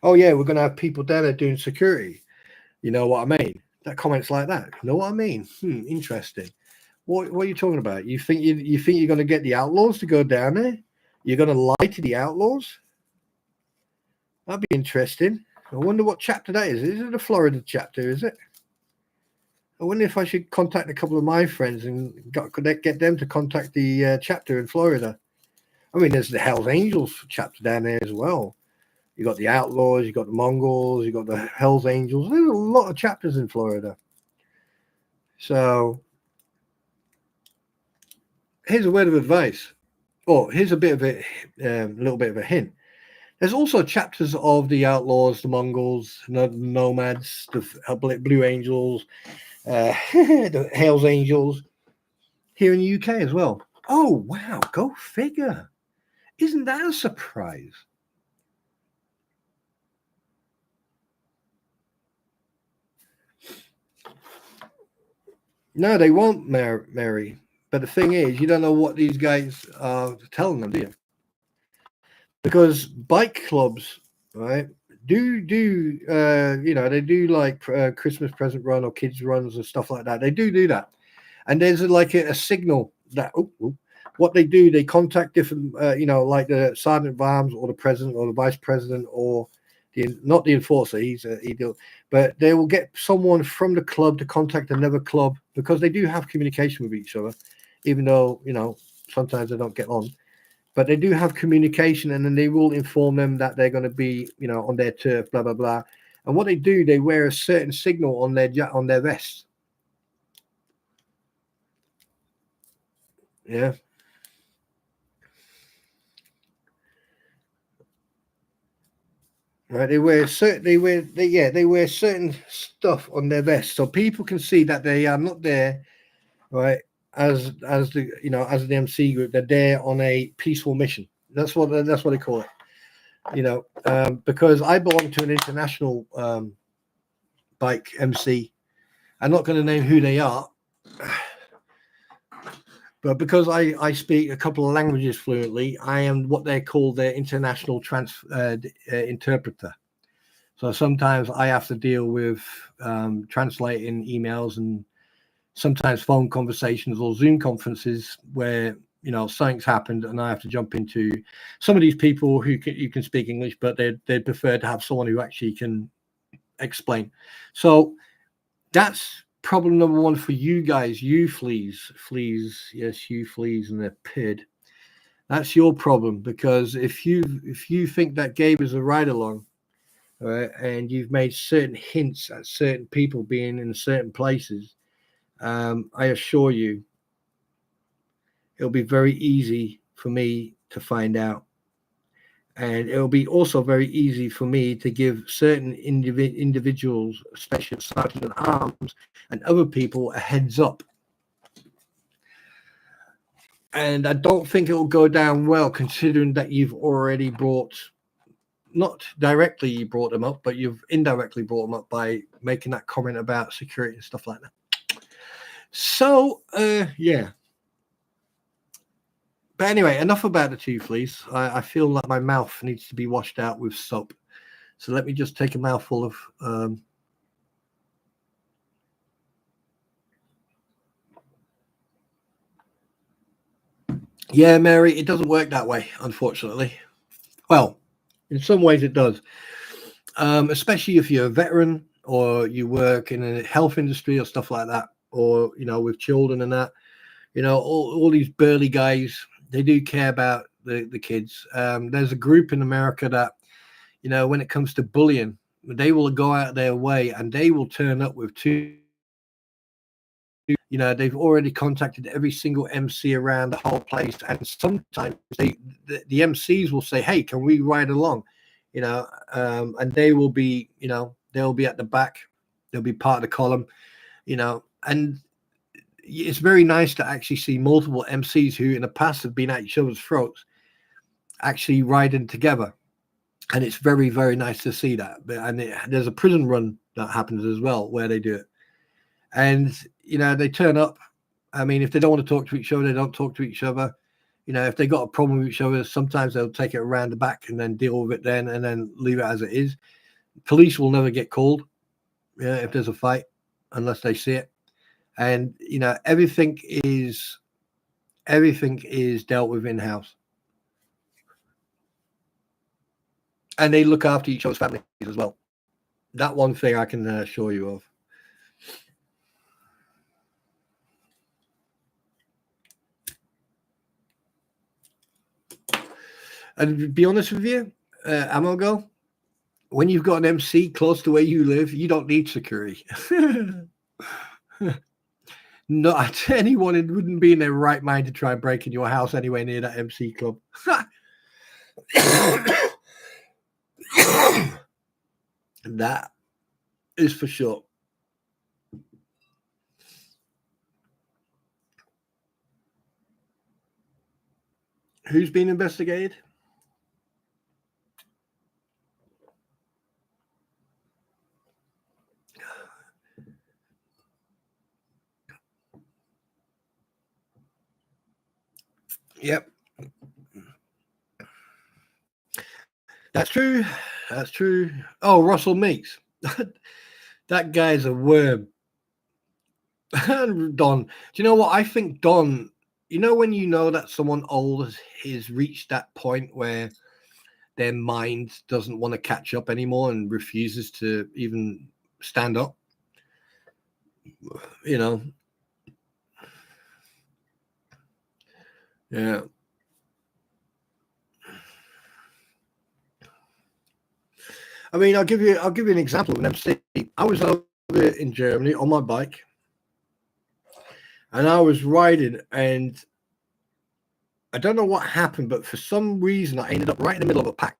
oh yeah, we're going to have people down there doing security. You know what I mean? That comments like that. You know what I mean? Interesting. What are you talking about? You think you're going to get the outlaws to go down there? You're going to lie to the outlaws? That'd be interesting. I wonder what chapter that is. Is it the Florida chapter, is it? I wonder if I should contact a couple of my friends and get them to contact the chapter in Florida. I mean, there's the Hells Angels chapter down there as well. You got the Outlaws, you got the Mongols, you got the Hells Angels. There's a lot of chapters in Florida. So here's a word of advice. Oh, here's a bit of a little bit of a hint. There's also chapters of the Outlaws, the Mongols, the Nomads, the Blue Angels, the Hells Angels here in the UK as well. Oh, wow. Go figure. Isn't that a surprise? No, they won't, Mary. But the thing is, you don't know what these guys are telling them, do you? Because bike clubs, right, do they do like Christmas present run or kids runs and stuff like that. They do that. And there's like a signal that what they do, they contact different, like the sergeant of arms or the president or the vice president or not the enforcer. But they will get someone from the club to contact another club because they do have communication with each other, even though sometimes they don't get on. But they do have communication, and then they will inform them that they're going to be on their turf, blah blah blah. And what they do, they wear a certain signal on their vest. Yeah. Right, they wear certain stuff on their vest, so people can see that they are not there, right? As the MC group, they're there on a peaceful mission. That's what they call it. Because I belong to an international bike MC. I'm not going to name who they are, but because I speak a couple of languages fluently, I am what they call their international interpreter. So sometimes I have to deal with translating emails and sometimes phone conversations or Zoom conferences where something's happened and I have to jump into. Some of these people who can speak English, but they'd prefer to have someone who actually can explain. So that's problem number one for you guys. You fleas, yes, you fleas and the PID. That's your problem, because if you think that Gabe is a ride along, right, and you've made certain hints at certain people being in certain places, I assure you, it'll be very easy for me to find out. And it'll be also very easy for me to give certain individuals, especially sergeant at arms and other people, a heads up. And I don't think it will go down well, considering that you've already not directly you brought them up, but you've indirectly brought them up by making that comment about security and stuff like that. So, yeah. But anyway, enough about the two fleas. I feel like my mouth needs to be washed out with soap. So let me just take a mouthful of... Yeah, Mary, it doesn't work that way, unfortunately. Well, in some ways it does. Especially if you're a veteran or you work in a health industry or stuff like that, or, with children and that, all these burly guys, they do care about the kids. There's a group in America that, when it comes to bullying, they will go out their way and they will turn up with two. They've already contacted every single MC around the whole place, and sometimes the MCs will say, "Hey, can we ride along?" And they will be, they'll be at the back, they'll be part of the column, and it's very nice to actually see multiple MCs who in the past have been at each other's throats actually riding together. And it's very, very nice to see that. There's a prison run that happens as well where they do it. And, they turn up. I mean, if they don't want to talk to each other, they don't talk to each other. If they got a problem with each other, sometimes they'll take it around the back and then deal with it then and then leave it as it is. Police will never get called if there's a fight unless they see it. And, everything is dealt with in-house. And they look after each other's families as well. That one thing I can assure you of. And to be honest with you, Amogo, when you've got an MC close to where you live, you don't need security. Not anyone wouldn't be in their right mind to try and break in your house anywhere near that MC club. That is for sure. Who's being investigated? Yep. That's true. That's true. Oh, Russell Meeks. That guy's a worm. Don. Do you know what? I think Don, when you know that someone old has reached that point where their mind doesn't want to catch up anymore and refuses to even stand up. You know, yeah. I mean, I'll give you an example of an MC. I was over in Germany on my bike, and I was riding, and I don't know what happened, but for some reason I ended up right in the middle of a pack.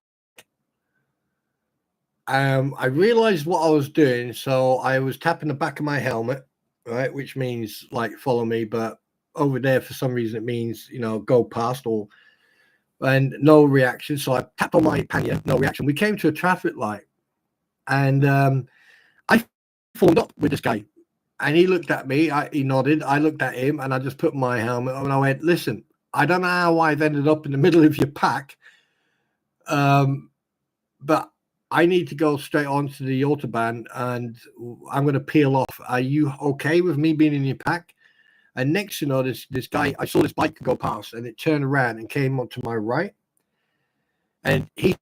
I realized what I was doing, so I was tapping the back of my helmet, right, which means like follow me, but over there for some reason it means, you know, go past, or and no reaction. So I tapped on my pannier, no reaction. We came to a traffic light, and I formed up with this guy, and he looked at me. He nodded. I looked at him, and I just put my helmet on. And I went, "Listen, I don't know how I've ended up in the middle of your pack, but I need to go straight onto the autobahn, and I'm going to peel off. Are you okay with me being in your pack?" And next, you know, this guy, I saw this bike go past, and it turned around and came up to my right. And he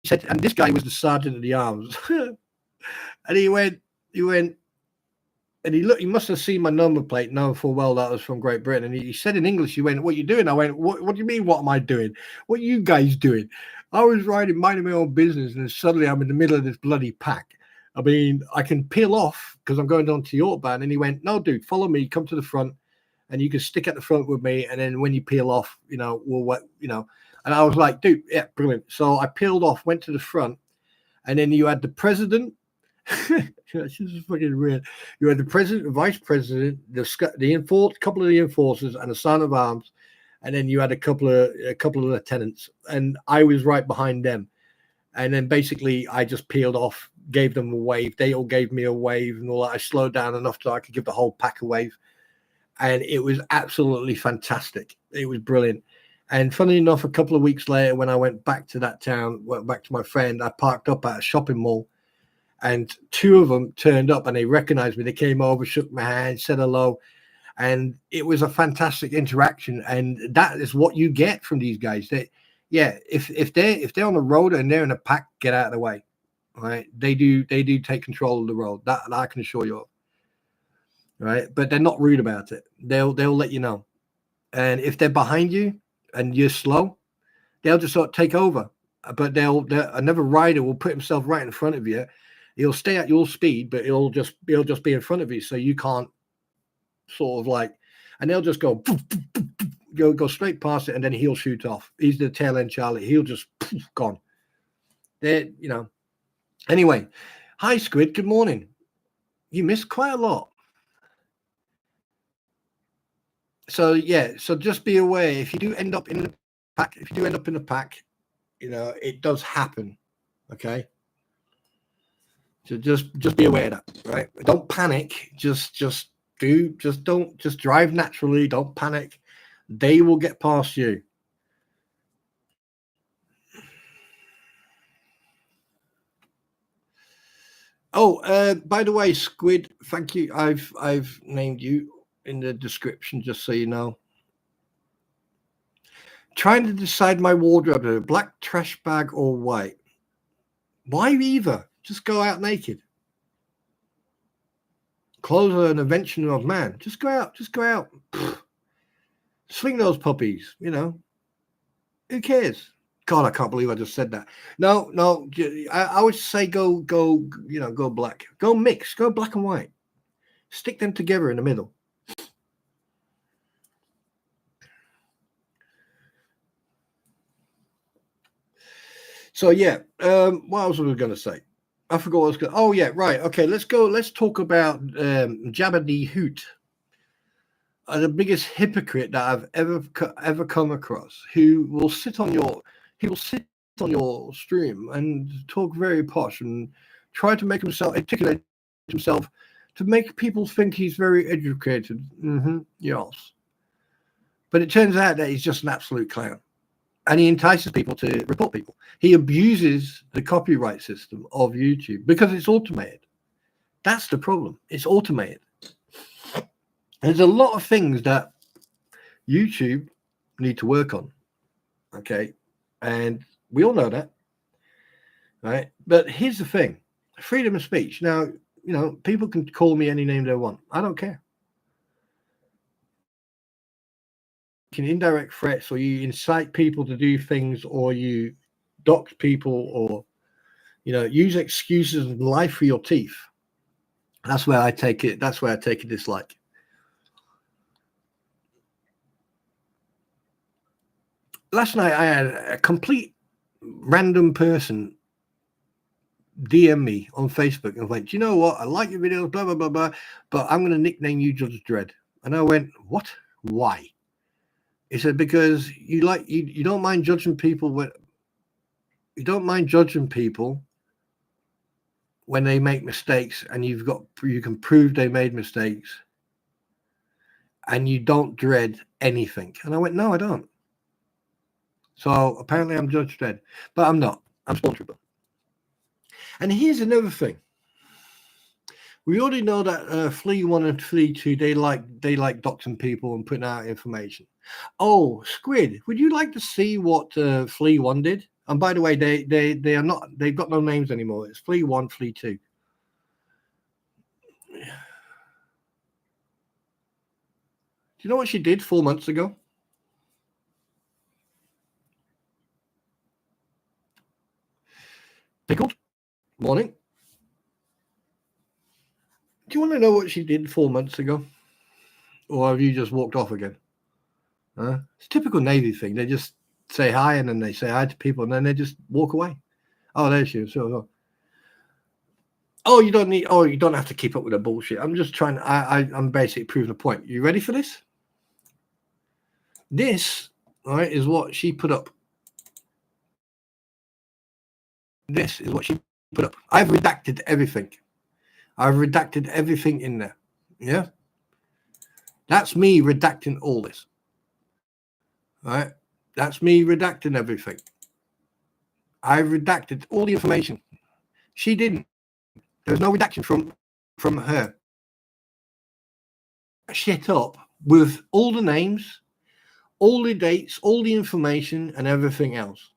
said, and this guy was the sergeant of the arms. And he went, and he must have seen my number plate, knowing full well that I was from Great Britain. And he said in English, he went, "What are you doing?" I went, what do you mean, what am I doing? What are you guys doing? I was riding, minding my own business, and then suddenly I'm in the middle of this bloody pack. I mean, I can peel off because I'm going down to the autobahn. And he went, "No, dude, follow me, come to the front, and you can stick at the front with me. And then when you peel off, you know, you know." And I was like, "Dude, yeah, brilliant." So I peeled off, went to the front, and then you had the president. This is fucking weird. You had the president, the vice president, couple of the enforcers, and a sergeant of arms, and then you had a couple of lieutenants, and I was right behind them. And then basically, I just peeled off, gave them a wave. They all gave me a wave, and all that. I slowed down enough so I could give the whole pack a wave, and it was absolutely fantastic. It was brilliant. And funny enough, a couple of weeks later, when I went back to that town, went back to my friend, I parked up at a shopping mall. And two of them turned up, and they recognized me. They came over, shook my hand, said hello, and it was a fantastic interaction. And that is what you get from these guys. If they're on the road and they're in a pack, get out of the way. Right? They do take control of the road. That I can assure you of. Right? But they're not rude about it. They'll let you know. And if they're behind you and you're slow, they'll just sort of take over. But another rider will put himself right in front of you. He'll stay at your speed, but he'll just be in front of you, so you can't sort of like, and they'll just go straight past it, and then he'll shoot off. He's the tail end Charlie. He'll just gone. There, you know. Anyway, hi Squid. Good morning. You missed quite a lot. So yeah, so just be aware if you do end up in the pack. If you do end up in the pack, you know it does happen. Okay. So just be aware of that, right? Don't panic. Just drive naturally. Don't panic. They will get past you. Oh, by the way, Squid, thank you. I've named you in the description, just so you know. Trying to decide my wardrobe: black trash bag or white. Why either? Just go out naked. Clothes are an invention of man. Just go out. Pfft. Swing those puppies, you know. Who cares? God, I can't believe I just said that. No, I would say go, you know, go black. Go mix. Go black and white. Stick them together in the middle. So yeah, what else was I going to say? I forgot what I was going to... Oh yeah, right. Okay, let's go. Let's talk about Jabba the Hoot. The biggest hypocrite that I've ever come across, who will sit on your stream and talk very posh and try to articulate himself to make people think he's very educated. Yes. But it turns out that he's just an absolute clown. And he entices people to report people. He abuses the copyright system of YouTube because it's automated. That's the problem. It's automated. There's a lot of things that YouTube need to work on. Okay. And we all know that. right? But here's the thing: freedom of speech. Now, people can call me any name they want. I don't care. You can indirect threats, or you incite people to do things, or you dox people, or use excuses and lie for your teeth. That's where I take it. That's where I take a dislike. Last night I had a complete random person DM me on Facebook and went, "Do you know what? I like your videos, blah blah blah blah, but I'm going to nickname you Judge Dredd." And I went, "What? Why?" He said, "Because you don't mind judging people when they make mistakes, and you can prove they made mistakes, and you don't dread anything." And I went, "No, I don't." So apparently I'm Judge Dredd, but I'm not. I'm Stormtrooper. And here's another thing. We already know that Flea 1 and Flea 2, they like doxing people and putting out information. Oh, Squid, would you like to see what Flea 1 did? And by the way, they are not, they've got no names anymore. It's Flea 1, Flea 2. Do you know what she did 4 months ago? Pickled? Morning. Do you want to know what she did 4 months ago? Or have you just walked off again? It's a typical Navy thing. They just say hi, and then they say hi to people, and then they just walk away. Oh, there she is. So, you don't have to keep up with the bullshit. I'm just trying. I'm basically proving a point. You ready for this? This, right, is what she put up. This is what she put up. I've redacted everything. I've redacted everything in there. Yeah. That's me redacting all this. Right? That's me redacting everything. I redacted all the information. She didn't. There's no redaction from her. Shit up with all the names, all the dates, all the information, and everything else.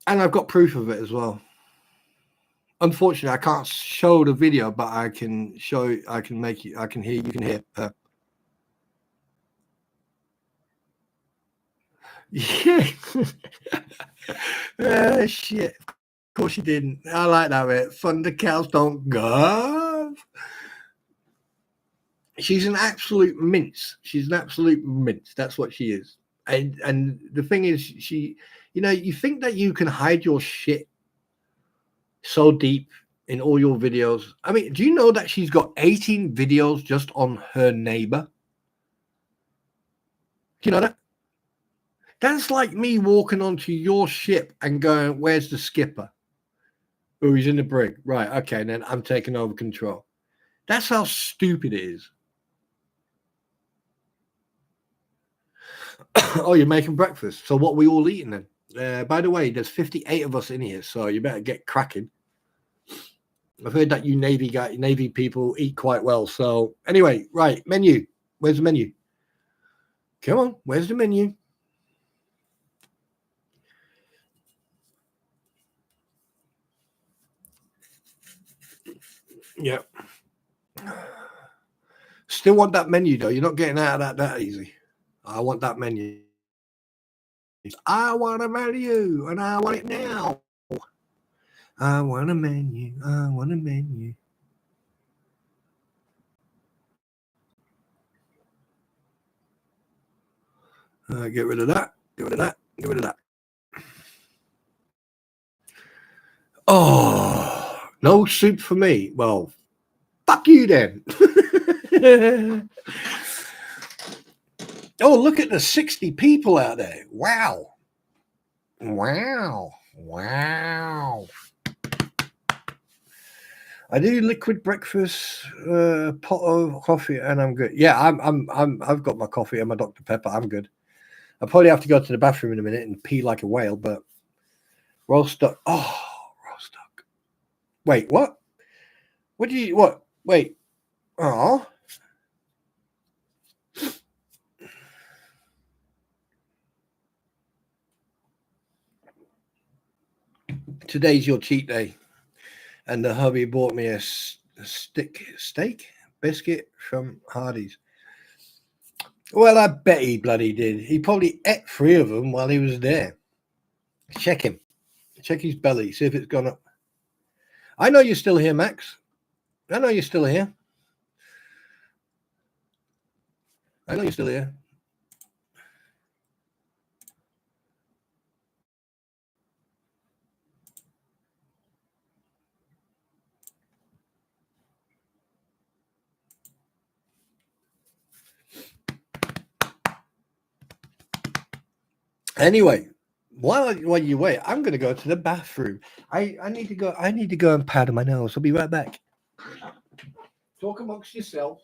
And I've got proof of it as well. Unfortunately, I can't show the video, but I can show. I can make you. I can hear. You can hear her. Yeah. Shit. Of course you didn't. I like that bit. Thunder cows don't go. She's an absolute mince. She's an absolute mince. That's what she is. And the thing is, she, you think that you can hide your shit so deep in all your videos. I mean, do you know that she's got 18 videos just on her neighbor? Do you know that? That's like me walking onto your ship and going, "Where's the skipper?" "Oh, he's in the brig." "Right, okay, and then I'm taking over control." That's how stupid it is. Oh, you're making breakfast. So what are we all eating then? By the way, there's 58 of us in here, so you better get cracking. I've heard that you Navy people eat quite well. So anyway, right, menu. Where's the menu? Come on, where's the menu? Yeah. Still want that menu though. You're not getting out of that easy. I want that menu. I want a menu, and I want it now. I want a menu. I want a menu. Get rid of that. Get rid of that. Get rid of that. Oh, no soup for me. Well, fuck you then. Oh, look at the 60 people out there. Wow. Wow. Wow. I do liquid breakfast, pot of coffee, and I'm good. Yeah, I've got my coffee and my Dr. Pepper. I'm good. I'll probably have to go to the bathroom in a minute and pee like a whale, but roast duck. Oh, roast duck. Wait, what? What? Wait. Oh. Today's your cheat day. And the hubby bought me a steak biscuit from Hardee's. Well, I bet he bloody did. He probably ate 3 of them while he was there. Check him. Check his belly. See if it's gone up. I know you're still here, Max. I know you're still here. I know you're still here. Anyway, while you wait, I'm going to go to the bathroom. I need to go. I need to go and powder my nose. I'll be right back. Talk amongst yourselves.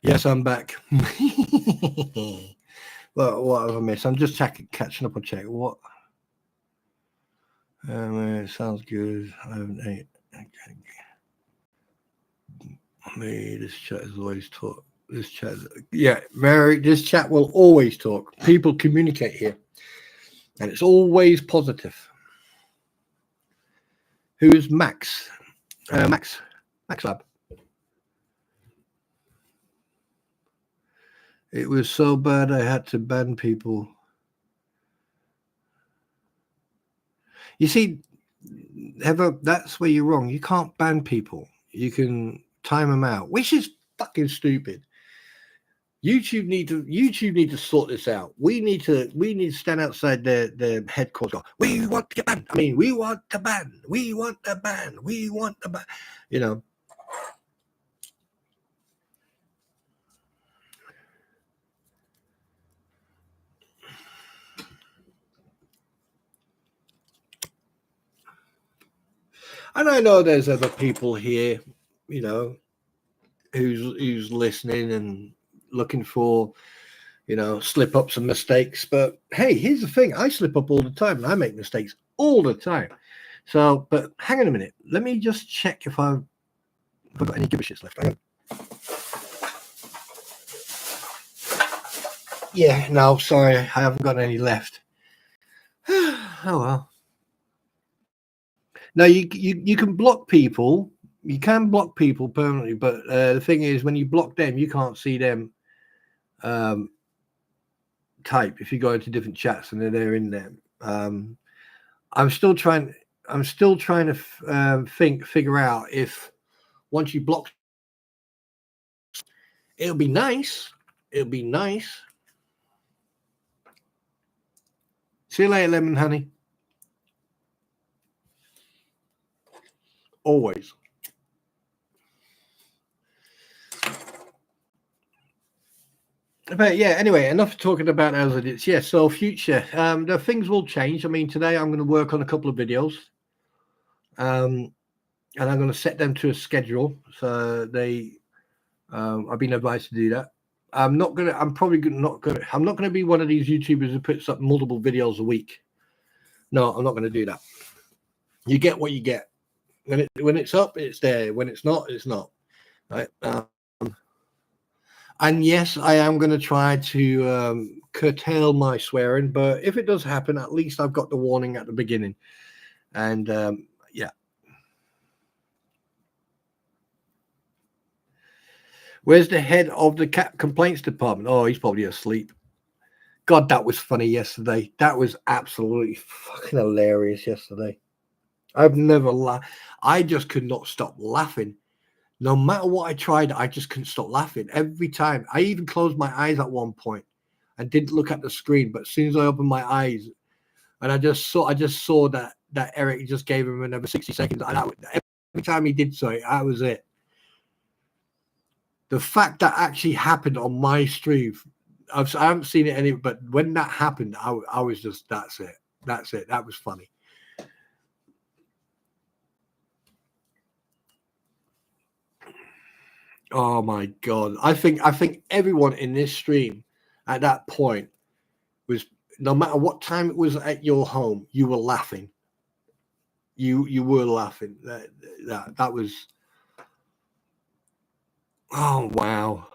Yes, I'm back. Well, what have I missed? I'm just catching up on check. What? Sounds good. I haven't ate. Okay. Me, this chat is always talk. This chat, yeah, Mary. This chat will always talk. People communicate here, and it's always positive. Who's Max? Max Lab. It was so bad I had to ban people. You see, Heather, that's where you're wrong. You can't ban people. You can time them out, which is fucking stupid. YouTube need to sort this out. We need to stand outside their headquarters. We want to ban. I mean, we want to ban. We want to ban. We want to ban. You know. And I know there's other people here, you know, who's listening and looking for, you know, slip ups and mistakes. But hey, here's the thing: I slip up all the time, and I make mistakes all the time. So, but hang on a minute. Let me just check if I've got any give a shits left. Hang on. Yeah, no, sorry, I haven't got any left. Oh well. No, you can block people. You can block people permanently, but the thing is, when you block them, you can't see them type if you go into different chats and they're in there. I'm still trying to figure out if once you block, it'll be nice. It'll be nice. See you later, lemon honey. Always. But yeah, anyway, enough talking about as it is. Yeah, so future, the things will change. I mean, today I'm going to work on a couple of videos, and I'm going to set them to a schedule. So I've been advised to do that. I'm not going to be one of these YouTubers who puts up multiple videos a week. No, I'm not going to do that. You get what you get. When it's up, it's there. When it's not, it's not. Right? And yes, I am going to try to curtail my swearing, but if it does happen, at least I've got the warning at the beginning. And yeah. Where's the head of the cat complaints department? Oh, he's probably asleep. God, that was funny yesterday. That was absolutely fucking hilarious yesterday. I've never laughed. I just could not stop laughing. No matter what I tried, I just couldn't stop laughing every time. I even closed my eyes at one point and didn't look at the screen. But as soon as I opened my eyes, and I just saw that Eric just gave him another 60 seconds. And every time he did so, that was it. The fact that actually happened on my stream, I haven't seen it any, but when that happened, I was just, that's it. That was funny. Oh my God. I think everyone in this stream at that point was, no matter what time it was at your home, you were laughing. You were laughing. That was, oh wow.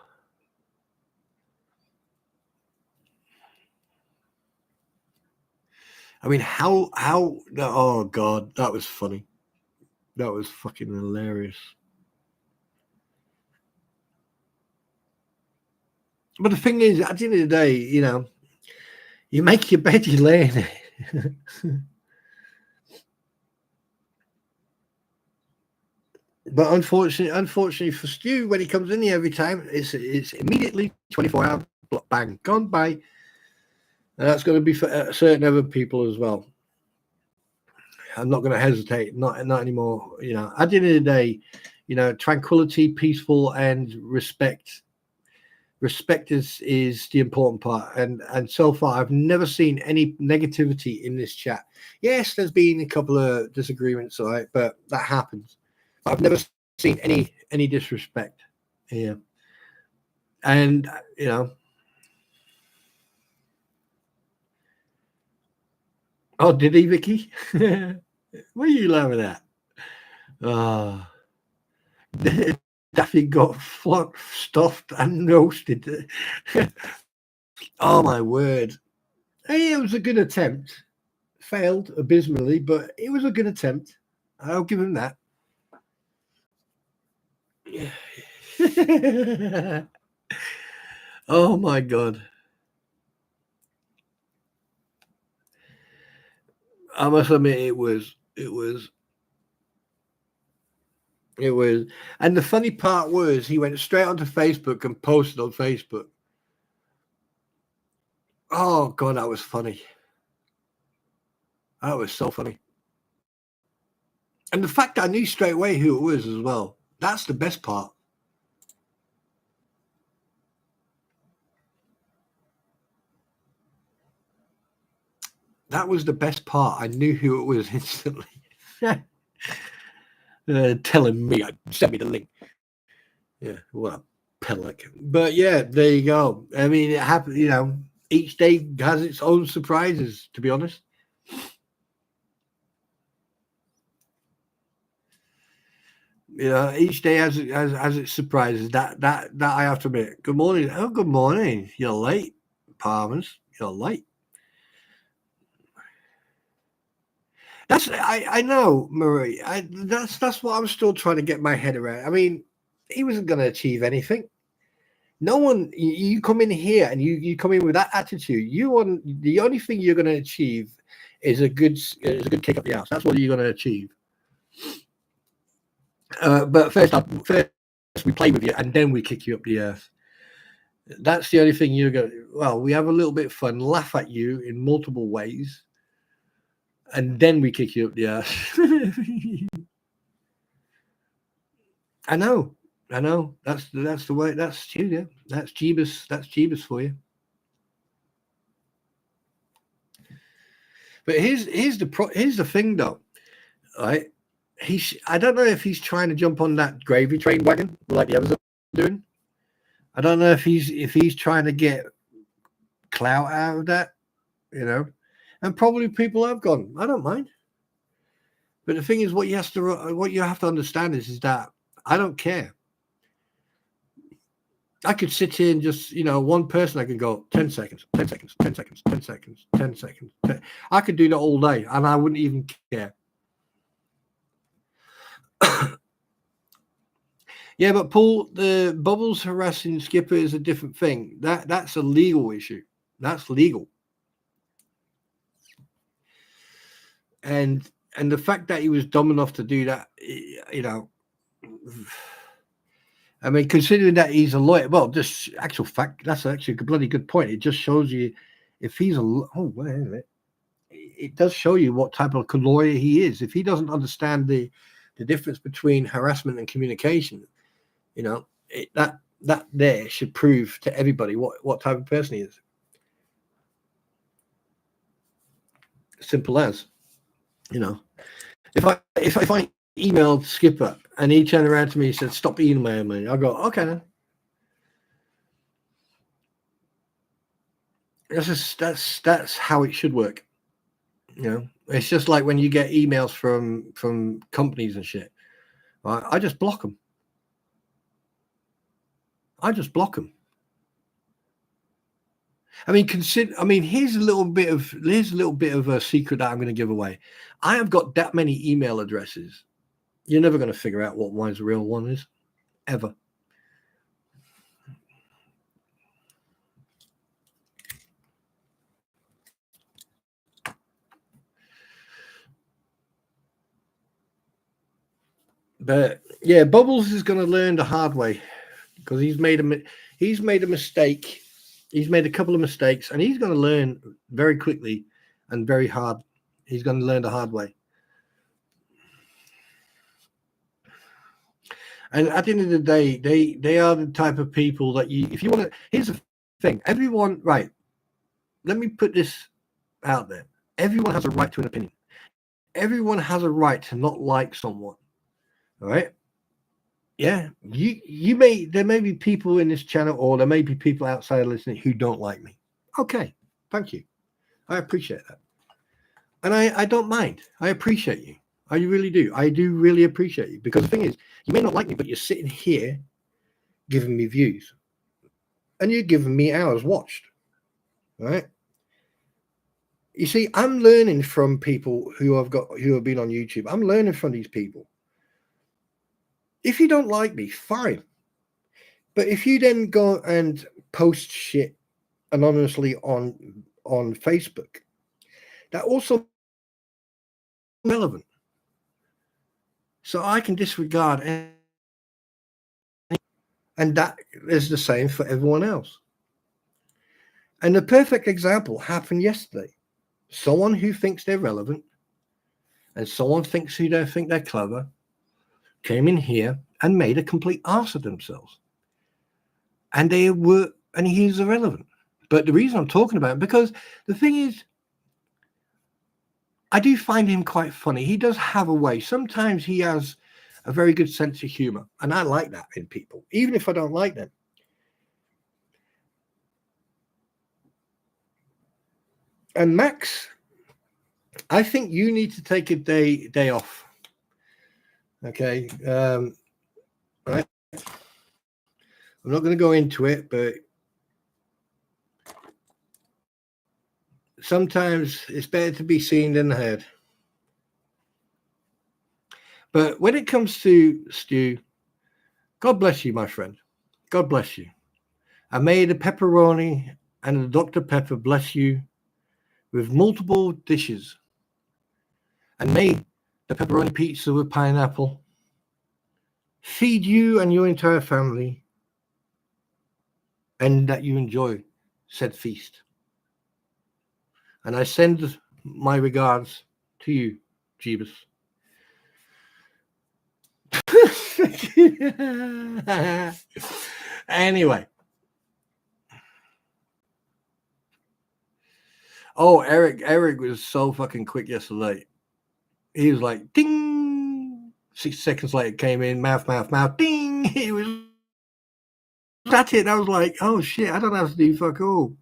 I mean, how oh God, that was funny. That was fucking hilarious. But the thing is, at the end of the day, you know, you make your bed, you lay in it. But unfortunately for Stu, when he comes in here every time, it's immediately 24-hour bang, gone by. And that's going to be for certain other people as well. I'm not going to hesitate, not anymore. You know, at the end of the day, you know, tranquility, peaceful, and respect. Respect is the important part. And so far, I've never seen any negativity in this chat. Yes, there's been a couple of disagreements, all right, but that happens. I've never seen any disrespect here. And, you know, oh, did he, Vicky? What are you laughing at? Daffy got stuffed and roasted. Oh, my word. Hey, it was a good attempt. Failed abysmally, but it was a good attempt. I'll give him that. Oh my God. I must admit it was, and the funny part was he went straight onto Facebook and posted on Facebook. Oh God, that was funny. That was so funny. And the fact that I knew straight away who it was as well. That's the best part. That was the best part. I knew who it was instantly. Telling me, send me the link. Yeah, what a pellic. But yeah, there you go. I mean, it happened, you know, each day has its own surprises, to be honest. You know, each day has its surprises. That I have to admit. Good morning. Oh, good morning. You're late, Palmers. You're late. I know, Marie. That's what I'm still trying to get my head around. I mean, he wasn't going to achieve anything. No one. You come in here and you come in with that attitude. The only thing you're going to achieve is a good kick up the ass. That's what you're going to achieve. But first we play with you and then we kick you up the earth. That's the only thing you're going to. Well, we have a little bit of fun, laugh at you in multiple ways, and then we kick you up the ass. I know. That's the way. That's Julia. That's Jeebus. That's Jeebus for you. But here's the thing though, right? I don't know if he's trying to jump on that gravy train wagon like the others are doing. I don't know if he's trying to get clout out of that, you know. And probably people have gone, I don't mind. But the thing is, what you have to understand is that I don't care. I could sit here and just, one person, I could go 10 seconds, 10 seconds, 10 seconds, 10 seconds, 10 seconds. 10. I could do that all day and I wouldn't even care. Yeah, but Paul, the Bubbles harassing Skipper is a different thing. That's a legal issue. That's legal. And the fact that he was dumb enough to do that, I mean, considering that he's a lawyer, well, just actual fact, that's actually a bloody good point. It just shows you if he's wait a minute. It does show you what type of lawyer he is. If he doesn't understand the difference between harassment and communication, that there should prove to everybody what type of person he is. Simple as, if I emailed Skipper and he turned around to me and said, "Stop emailing me," I go, "Okay then." That's how it should work. It's just like when you get emails from companies and shit. Right? I just block them. I mean, here's a little bit of a secret that I'm going to give away. I have got that many email addresses. You're never going to figure out what mine's real one is, ever. But yeah, Bubbles is going to learn the hard way because he's made a mistake. He's made a couple of mistakes, and he's going to learn very quickly and very hard. He's going to learn the hard way. And at the end of the day, they are the type of people that if you want to, here's the thing, everyone, right, let me put this out there. Everyone has a right to an opinion. Everyone has a right to not like someone. All right? Yeah, there may be people in this channel, or there may be people outside listening who don't like me. Okay, thank you. I appreciate that. And I don't mind. I appreciate you. I really do. I do really appreciate you, because the thing is, you may not like me, but you're sitting here giving me views, and you're giving me hours watched. Right? You see, I'm learning from people who have been on YouTube. I'm learning from these people. If you don't like me, fine. But if you then go and post shit anonymously on Facebook, that also relevant. So I can disregard any, and that is the same for everyone else. And the perfect example happened yesterday. Someone who thinks they're relevant and someone who they think they're clever came in here and made a complete arse of themselves. And he's irrelevant. But the reason I'm talking about it, because the thing is, I do find him quite funny. He does have a way. Sometimes he has a very good sense of humor. And I like that in people, even if I don't like them. And Max, I think you need to take a day off. Okay. Right. I'm not going to go into it, but sometimes it's better to be seen than heard. But when it comes to Stu, God bless you, my friend. God bless you. I made a pepperoni and a Dr. Pepper bless you with multiple dishes, and made the pepperoni pizza with pineapple, feed you and your entire family, and that you enjoy said feast. And I send my regards to you, Jeebus. Anyway. Oh, Eric was so fucking quick yesterday. He was like, ding. 6 seconds later, came in, mouth, ding. He was, that's it. I was like, oh shit, I don't have to do fuck all.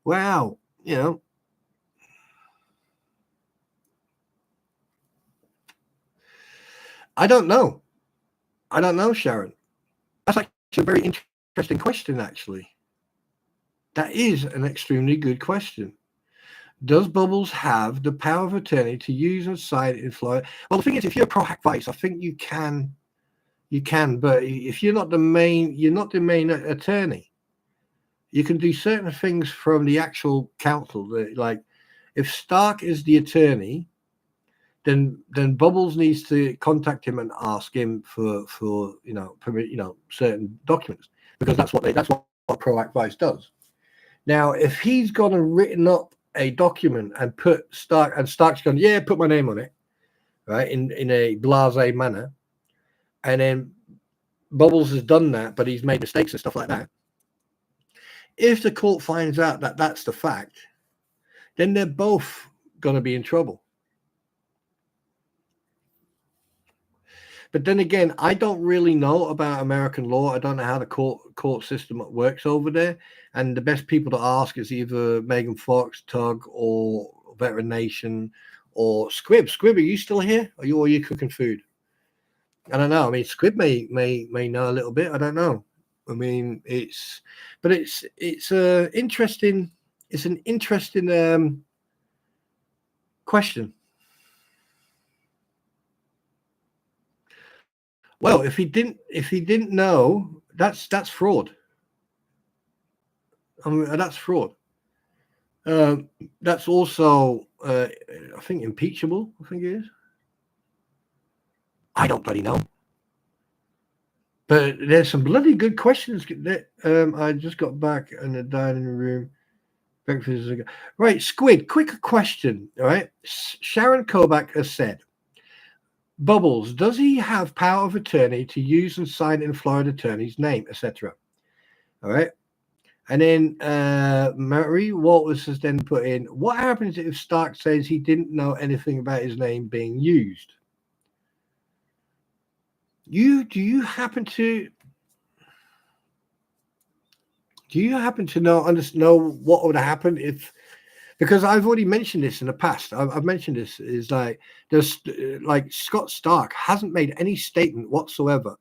Wow. I don't know, Sharon. That's actually a very interesting question, actually. That is an extremely good question. Does Bubbles have the power of attorney to use and sign in Florida? Well, the thing is, if you're a pro-hack vice, I think you can. You can, but if you're not the main attorney. You can do certain things from the actual counsel. Like, if Stark is the attorney, then Bubbles needs to contact him and ask him for certain documents, because that's what pro-hack vice does. Now, if he's gone and written up a document and put Stark, and Stark's gone, yeah, put my name on it, right, in a blasé manner, and then Bubbles has done that, but he's made mistakes and stuff like that. If the court finds out that that's the fact, then they're both going to be in trouble. But then again, I don't really know about American law. I don't know how the court system works over there. And the best people to ask is either Megan Fox, Tug, or Veteran Nation, or Squib. Squib, are you still here? Are you cooking food? I don't know. I mean, Squib may know a little bit. I don't know. I mean, it's an interesting question. Well, if he didn't know, that's fraud. I mean, that's fraud. That's also, I think, impeachable. I think it is. I don't bloody know. But there's some bloody good questions. I just got back in the dining room. Breakfast ago. Right, Squid, quick question. All right. Sharon Kobach has said, Bubbles, does he have power of attorney to use and sign in Florida attorney's name, etc.? All right. And then Marie Walters has then put in, what happens if Stark says he didn't know anything about his name being used? Do you happen to know what would happen if, because I've already mentioned this in the past. I've mentioned this is like Scott Stark hasn't made any statement whatsoever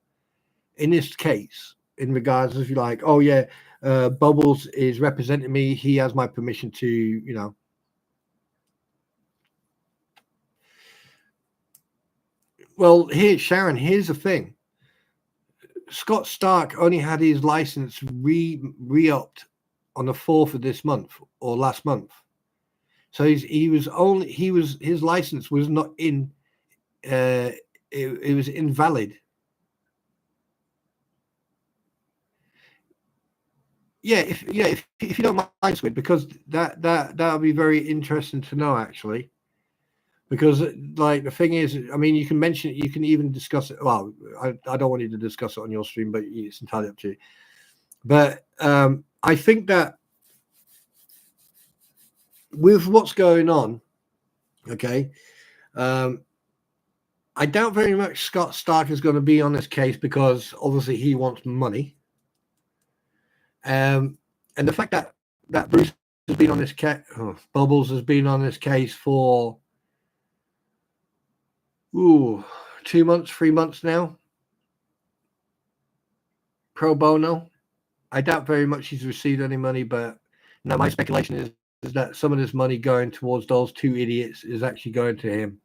in this case in regards of like, oh yeah, Bubbles is representing me. He has my permission to, Well, Sharon, here's the thing. Scott Stark only had his license re-upped on the 4th of this month or last month. So his license was not in, it was invalid. Yeah, if you don't mind, Squid, because that would be very interesting to know, actually. Because like the thing is, I mean, you can mention it, you can even discuss it. Well, I don't want you to discuss it on your stream, but it's entirely up to you. But I think that with what's going on, okay, I doubt very much Scott Stark is going to be on this case because obviously he wants money. And the fact that Bruce has been on this case, Bubbles has been on this case for 2 months, 3 months now, pro bono. I doubt very much he's received any money, but now my speculation is that some of this money going towards those 2 idiots is actually going to him.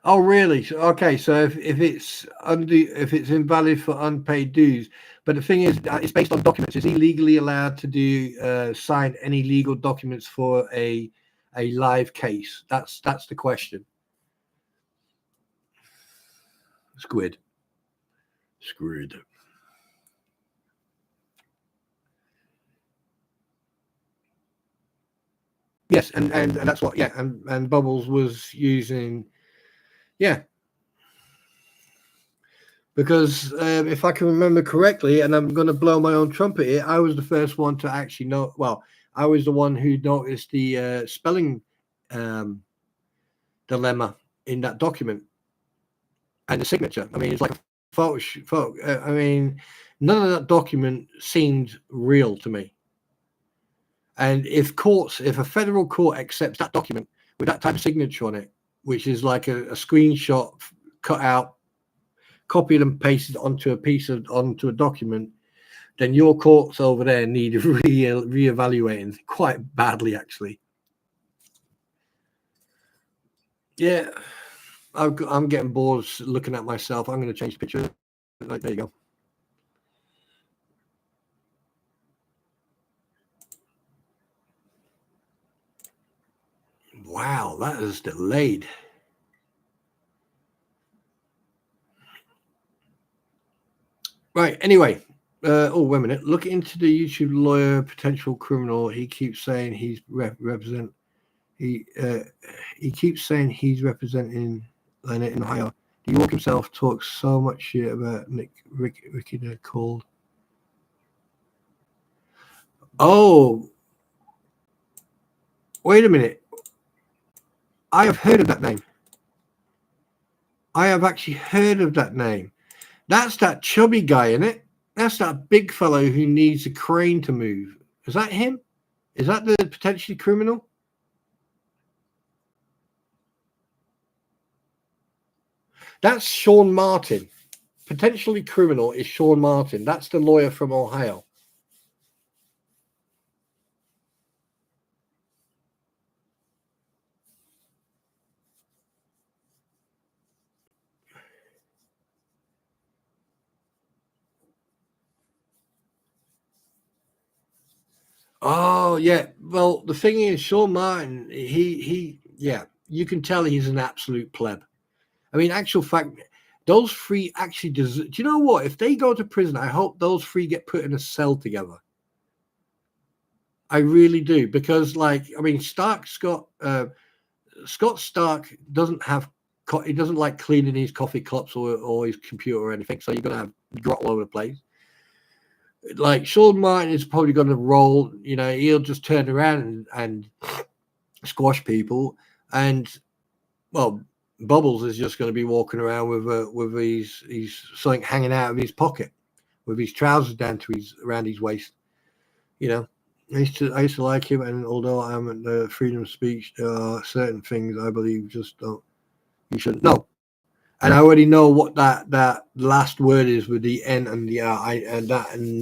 Oh, really? Okay, so if it's invalid for unpaid dues, but the thing is, it's based on documents. Is he legally allowed to do sign any legal documents for a live case? That's the question. Squid. Yes, and that's what. Yeah, and Bubbles was using. Yeah. Because if I can remember correctly, and I'm going to blow my own trumpet here, I was the first one to actually know. Well, I was the one who noticed the spelling dilemma in that document and the signature. I mean, it's like a photo. I mean, none of that document seemed real to me. And if a federal court accepts that document with that type of signature on it, which is like a screenshot cut out, copied and pasted onto a document, then your courts over there need reevaluating quite badly, actually. Yeah, I'm getting bored looking at myself. I'm going to change the picture. Like, there you go. Wow, that is delayed. Right. Anyway, oh, wait a minute. Look into the YouTube lawyer, potential criminal. He keeps saying he's represent. He keeps saying he's representing Leonard in Ohio. New York himself talks so much shit about Ricky called. Oh, wait a minute. I have heard of that name. I have actually heard of that name. That's that chubby guy, isn't it? That's that big fellow who needs a crane to move. Is that him? Is that the potentially criminal? That's Sean Martin. Potentially criminal is Sean Martin. That's the lawyer from Ohio. Oh, yeah. Well, the thing is, Sean Martin, yeah, you can tell he's an absolute pleb. I mean, actual fact, those three actually deserve. Do you know what? If they go to prison, I hope those three get put in a cell together. I really do, because, like, I mean, Scott Stark doesn't have. He doesn't like cleaning his coffee cups or his computer or anything, so you're gonna have drop all over the place. Like Sean Martin is probably going to roll. You know, he'll just turn around and squash people, and well, Bubbles is just going to be walking around with his something hanging out of his pocket, with his trousers down to around his waist. You know, I used to like him, and although I'm at the freedom of speech, there are certain things I believe just don't. You shouldn't know. And I already know what that last word is with the N and the R. And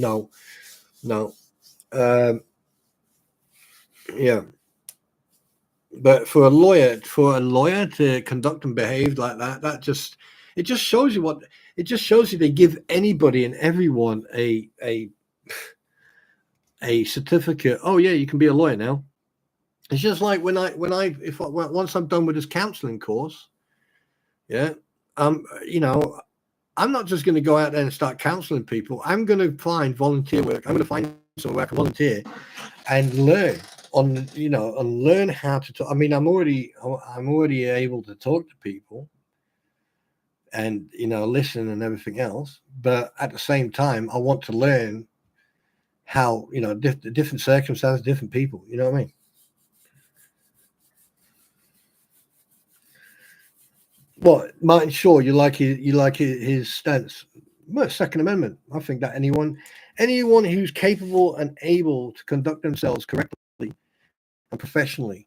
no. Yeah. But for a lawyer to conduct and behave like that it just shows you they give anybody and everyone a certificate. Oh yeah, you can be a lawyer now. It's just like once I'm done with this counseling course, yeah, you know, I'm not just going to go out there and start counseling people. I'm going to find volunteer work. I'm going to find somewhere I can volunteer and learn and learn how to talk. I mean, I'm already able to talk to people and, listen and everything else. But at the same time, I want to learn how, different circumstances, different people, you know what I mean? Well, Martin Shaw, you like his stance. Well, Second Amendment. I think that anyone who's capable and able to conduct themselves correctly and professionally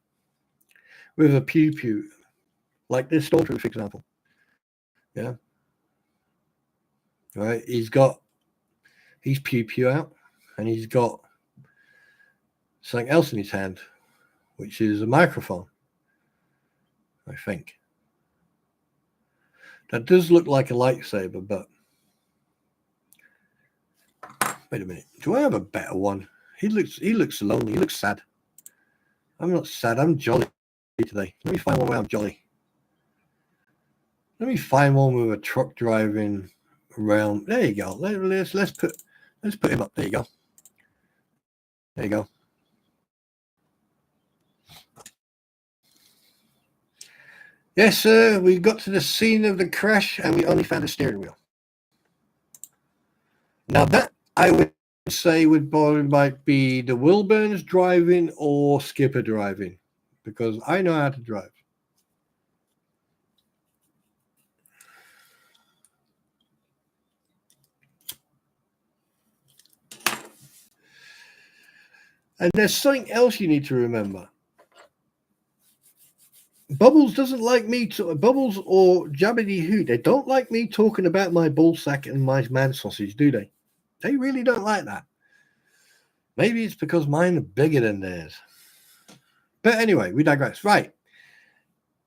with a pew pew, like this stormtrooper, for example. Yeah. Right. He's got his pew pew out, and he's got something else in his hand, which is a microphone. I think that does look like a lightsaber, but wait a minute. Do I have a better one? He looks lonely. He looks sad. I'm not sad. I'm jolly today. Let me find one where I'm jolly. Let me find one with a truck driving around. There you go. Let's put him up. There you go. There you go. Yes, sir. We got to the scene of the crash, and we only found the steering wheel. Now that I would say might be the Wilburns driving or Skipper driving, because I know how to drive. And there's something else you need to remember. Bubbles doesn't like me to Bubbles or Jabbity Who. They don't like me talking about my ball sack and my man sausage, do they? They really don't like that. Maybe it's because mine are bigger than theirs. But anyway, we digress. Right.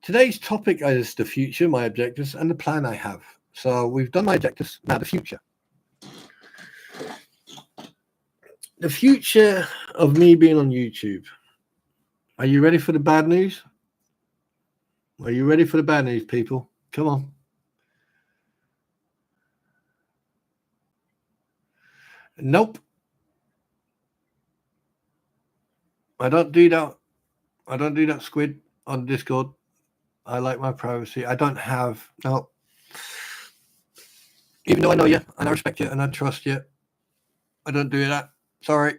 Today's topic is the future, my objectives, and the plan I have. So we've done my objectives. Now the future. The future of me being on YouTube. Are you ready for the bad news? Are you ready for the bad news, people? Come on. Nope. I don't do that. I don't do that, Squid, on Discord. I like my privacy. I don't have... No. Even though I know you, and I respect you, and I trust you, I don't do that. Sorry.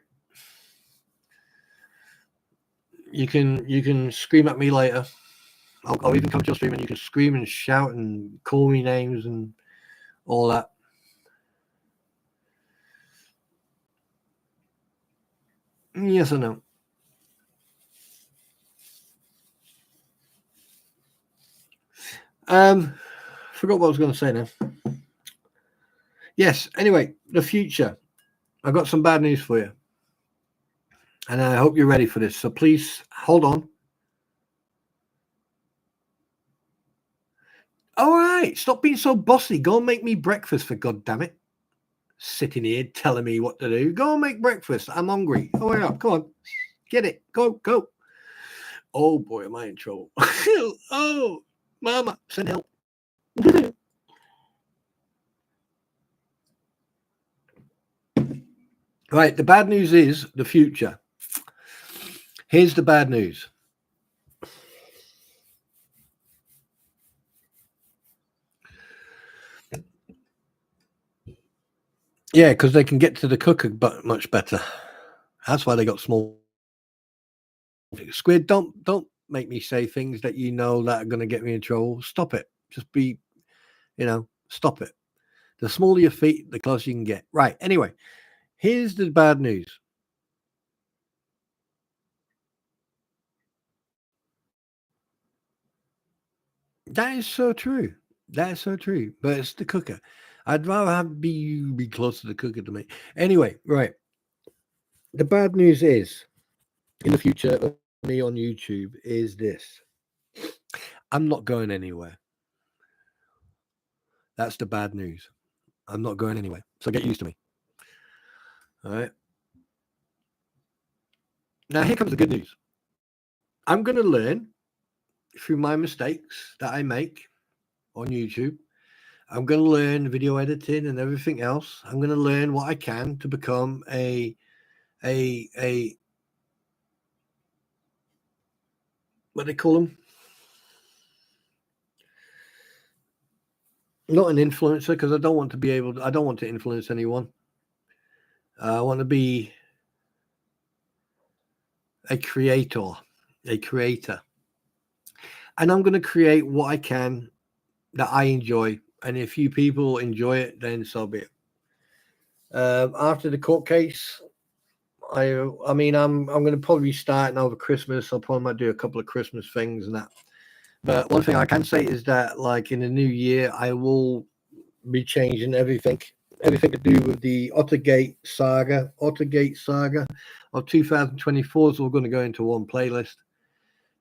You can scream at me later. I'll even come to your stream and you can scream and shout and call me names and all that. Yes or no? Forgot what I was going to say now. Yes, anyway, the future. I've got some bad news for you. And I hope you're ready for this. So please hold on. All right, stop being so bossy. Go and make me breakfast, for God damn it. Sitting here telling me what to do. Go and make breakfast. I'm hungry. Hurry up. Come on. Get it. Go. Oh, boy, am I in trouble. Oh, Mama, send help. Right, the bad news is the future. Here's the bad news. Yeah, because they can get to the cooker much better. That's why they got small. Squid, don't make me say things that you know that are going to get me in trouble. Stop it. Just be, stop it. The smaller your feet, the closer you can get. Right. Anyway, here's the bad news. That is so true. That is so true. But it's the cooker. I'd rather have be close to the cooker to me. Anyway, right. The bad news is, in the future of me on YouTube, is this. I'm not going anywhere. That's the bad news. I'm not going anywhere. So get used to me. All right. Now, here comes the good news. I'm going to learn through my mistakes that I make on YouTube. I'm going to learn video editing and everything else. I'm going to learn what I can to become a what they call them? Not an influencer, because I don't want to influence anyone. I want to be a creator. And I'm going to create what I can that I enjoy. And if you people enjoy it, then so be it. After the court case, I mean, I'm going to probably start over Christmas. I probably might do a couple of Christmas things and that. But one thing I can say is that, like, in the new year, I will be changing everything to do with the Ottergate saga of 2024. So we're going to go into one playlist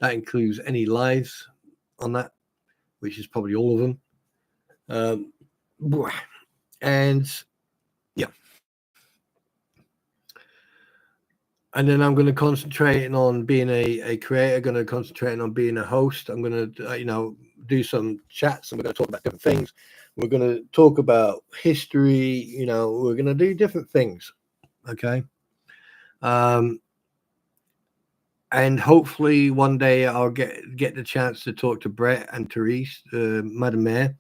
that includes any lives on that, which is probably all of them. And yeah. And then I'm going to concentrate on being a creator, going to concentrate on being a host. I'm going to, do some chats, and we're going to talk about different things. We're going to talk about history. We're going to do different things. Okay. And hopefully one day I'll get the chance to talk to Brett and Therese, Madam Mayor,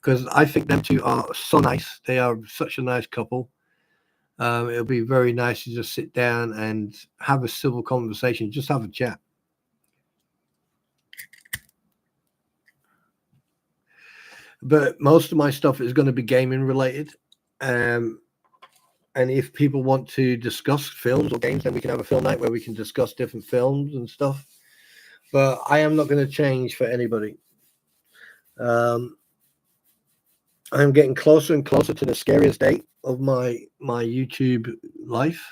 because I think them two are so nice. They are such a nice couple. It'll be very nice to just sit down and have a civil conversation, just have a chat. But most of my stuff is going to be gaming related. And if people want to discuss films or games, then we can have a film night where we can discuss different films and stuff. but I am not going to change for anybody. I'm getting closer and closer to the scariest date of my YouTube life.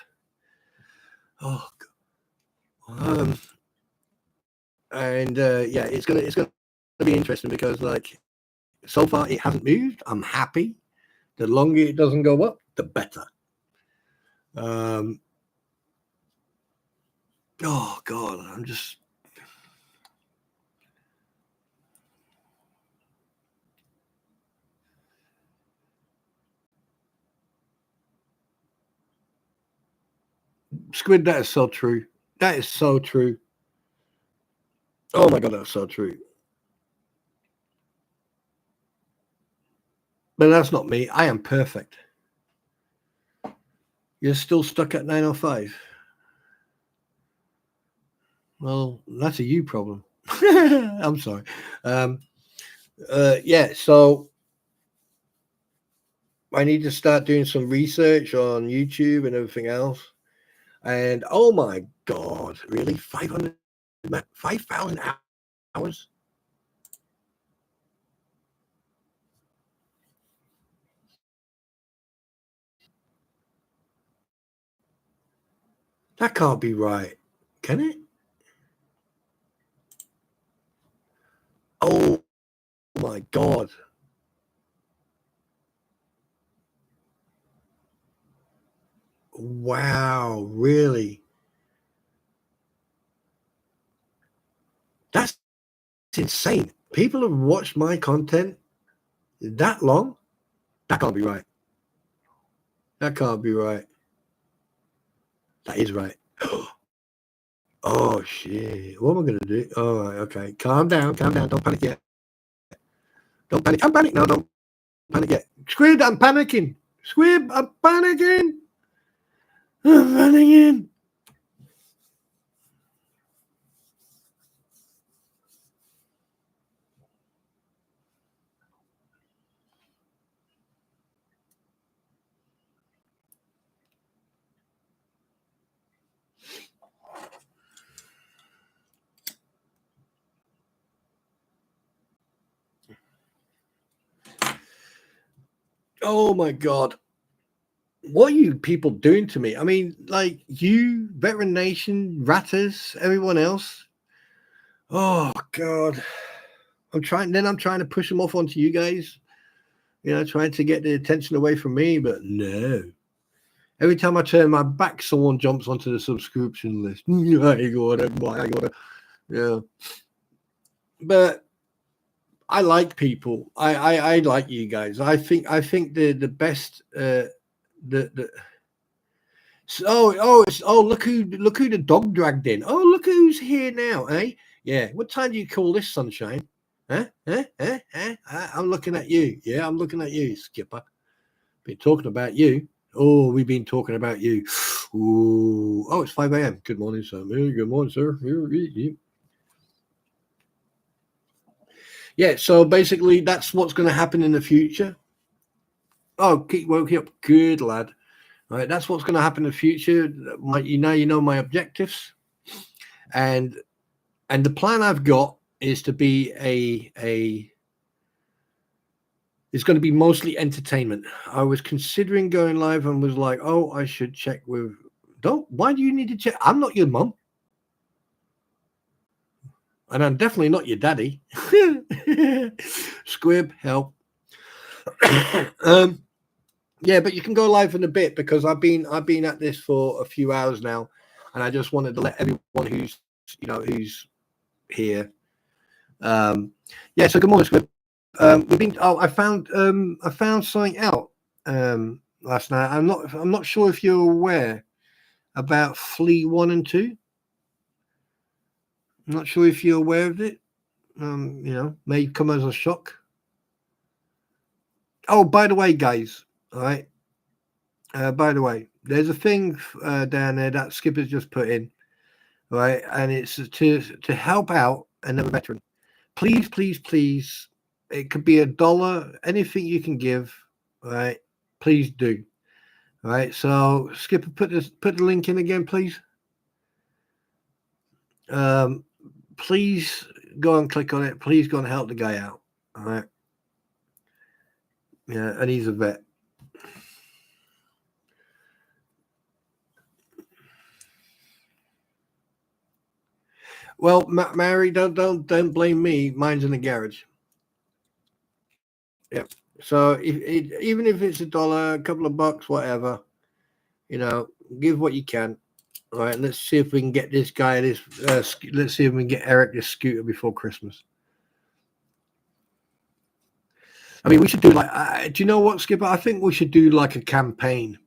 Oh, God. And yeah, it's gonna be interesting because, like, so far it hasn't moved. I'm happy. The longer it doesn't go up, the better. Oh God, I'm just. Squid, that is so true. That is so true. Oh my God, that's so true. But that's not me. I am perfect. You're still stuck at 905. Well, that's a you problem. I'm sorry. Yeah, so I need to start doing some research on YouTube and everything else. And oh my God, really? 5,000 hours? That can't be right. Can it? Oh my God. Wow, really? That's insane. People have watched my content that long? That can't be right. That can't be right. That is right. Oh shit. What am I gonna do? All right, okay. Calm down, don't panic yet. Don't panic. I'm panicking. No, don't panic yet. Squid, I'm panicking. Squid, I'm panicking. I'm panicking. Oh my God. What are you people doing to me? I mean, like you, Veteran Nation, Ratters, everyone else. Oh God. I'm trying to push them off onto you guys. You know, trying to get the attention away from me, but no. Every time I turn my back, someone jumps onto the subscription list. Yeah. But I like people. I like you guys. I think the best the look who the dog dragged in. Oh, look who's here now, eh? Yeah. What time do you call this, sunshine? Huh? I'm looking at you. Yeah, I'm looking at you, Skipper. Been talking about you. Oh, we've been talking about you. Ooh. Oh, it's 5 a.m. Good morning, sir. Good morning, sir. Yeah, so basically that's what's going to happen in the future. Oh, keep woke you up. Good lad. All right, that's what's going to happen in the future. You know my objectives. And the plan I've got is to be it's going to be mostly entertainment. I was considering going live and was like, oh, I should check with. Why do you need to check? I'm not your mum. And I'm definitely not your daddy. Squib, help. Yeah, but you can go live in a bit because I've been at this for a few hours now, and I just wanted to let everyone who's here. Yeah, so good morning, Squib. We've been. Oh, I found something out last night. I'm not sure if you're aware about Flea 1 and 2. I'm not sure if you're aware of it. May come as a shock. Oh, by the way, guys, all right. By the way, there's a thing down there that Skipper's just put in, right? And it's to help out another veteran. Please, please, please. It could be $1, anything you can give, right? Please do. All right. So Skipper, put the link in again, please. please go and click on it. Please go and help the guy out. All right. Yeah, and he's a vet. Well, Mary, don't blame me. Mine's in the garage. Yeah. So even if it's $1, a couple of bucks, whatever, give what you can. All right. Let's see if we can get this guy this. Let's see if we can get Eric this scooter before Christmas. I mean, we should do like. Do you know what, Skipper? I think we should do like a campaign.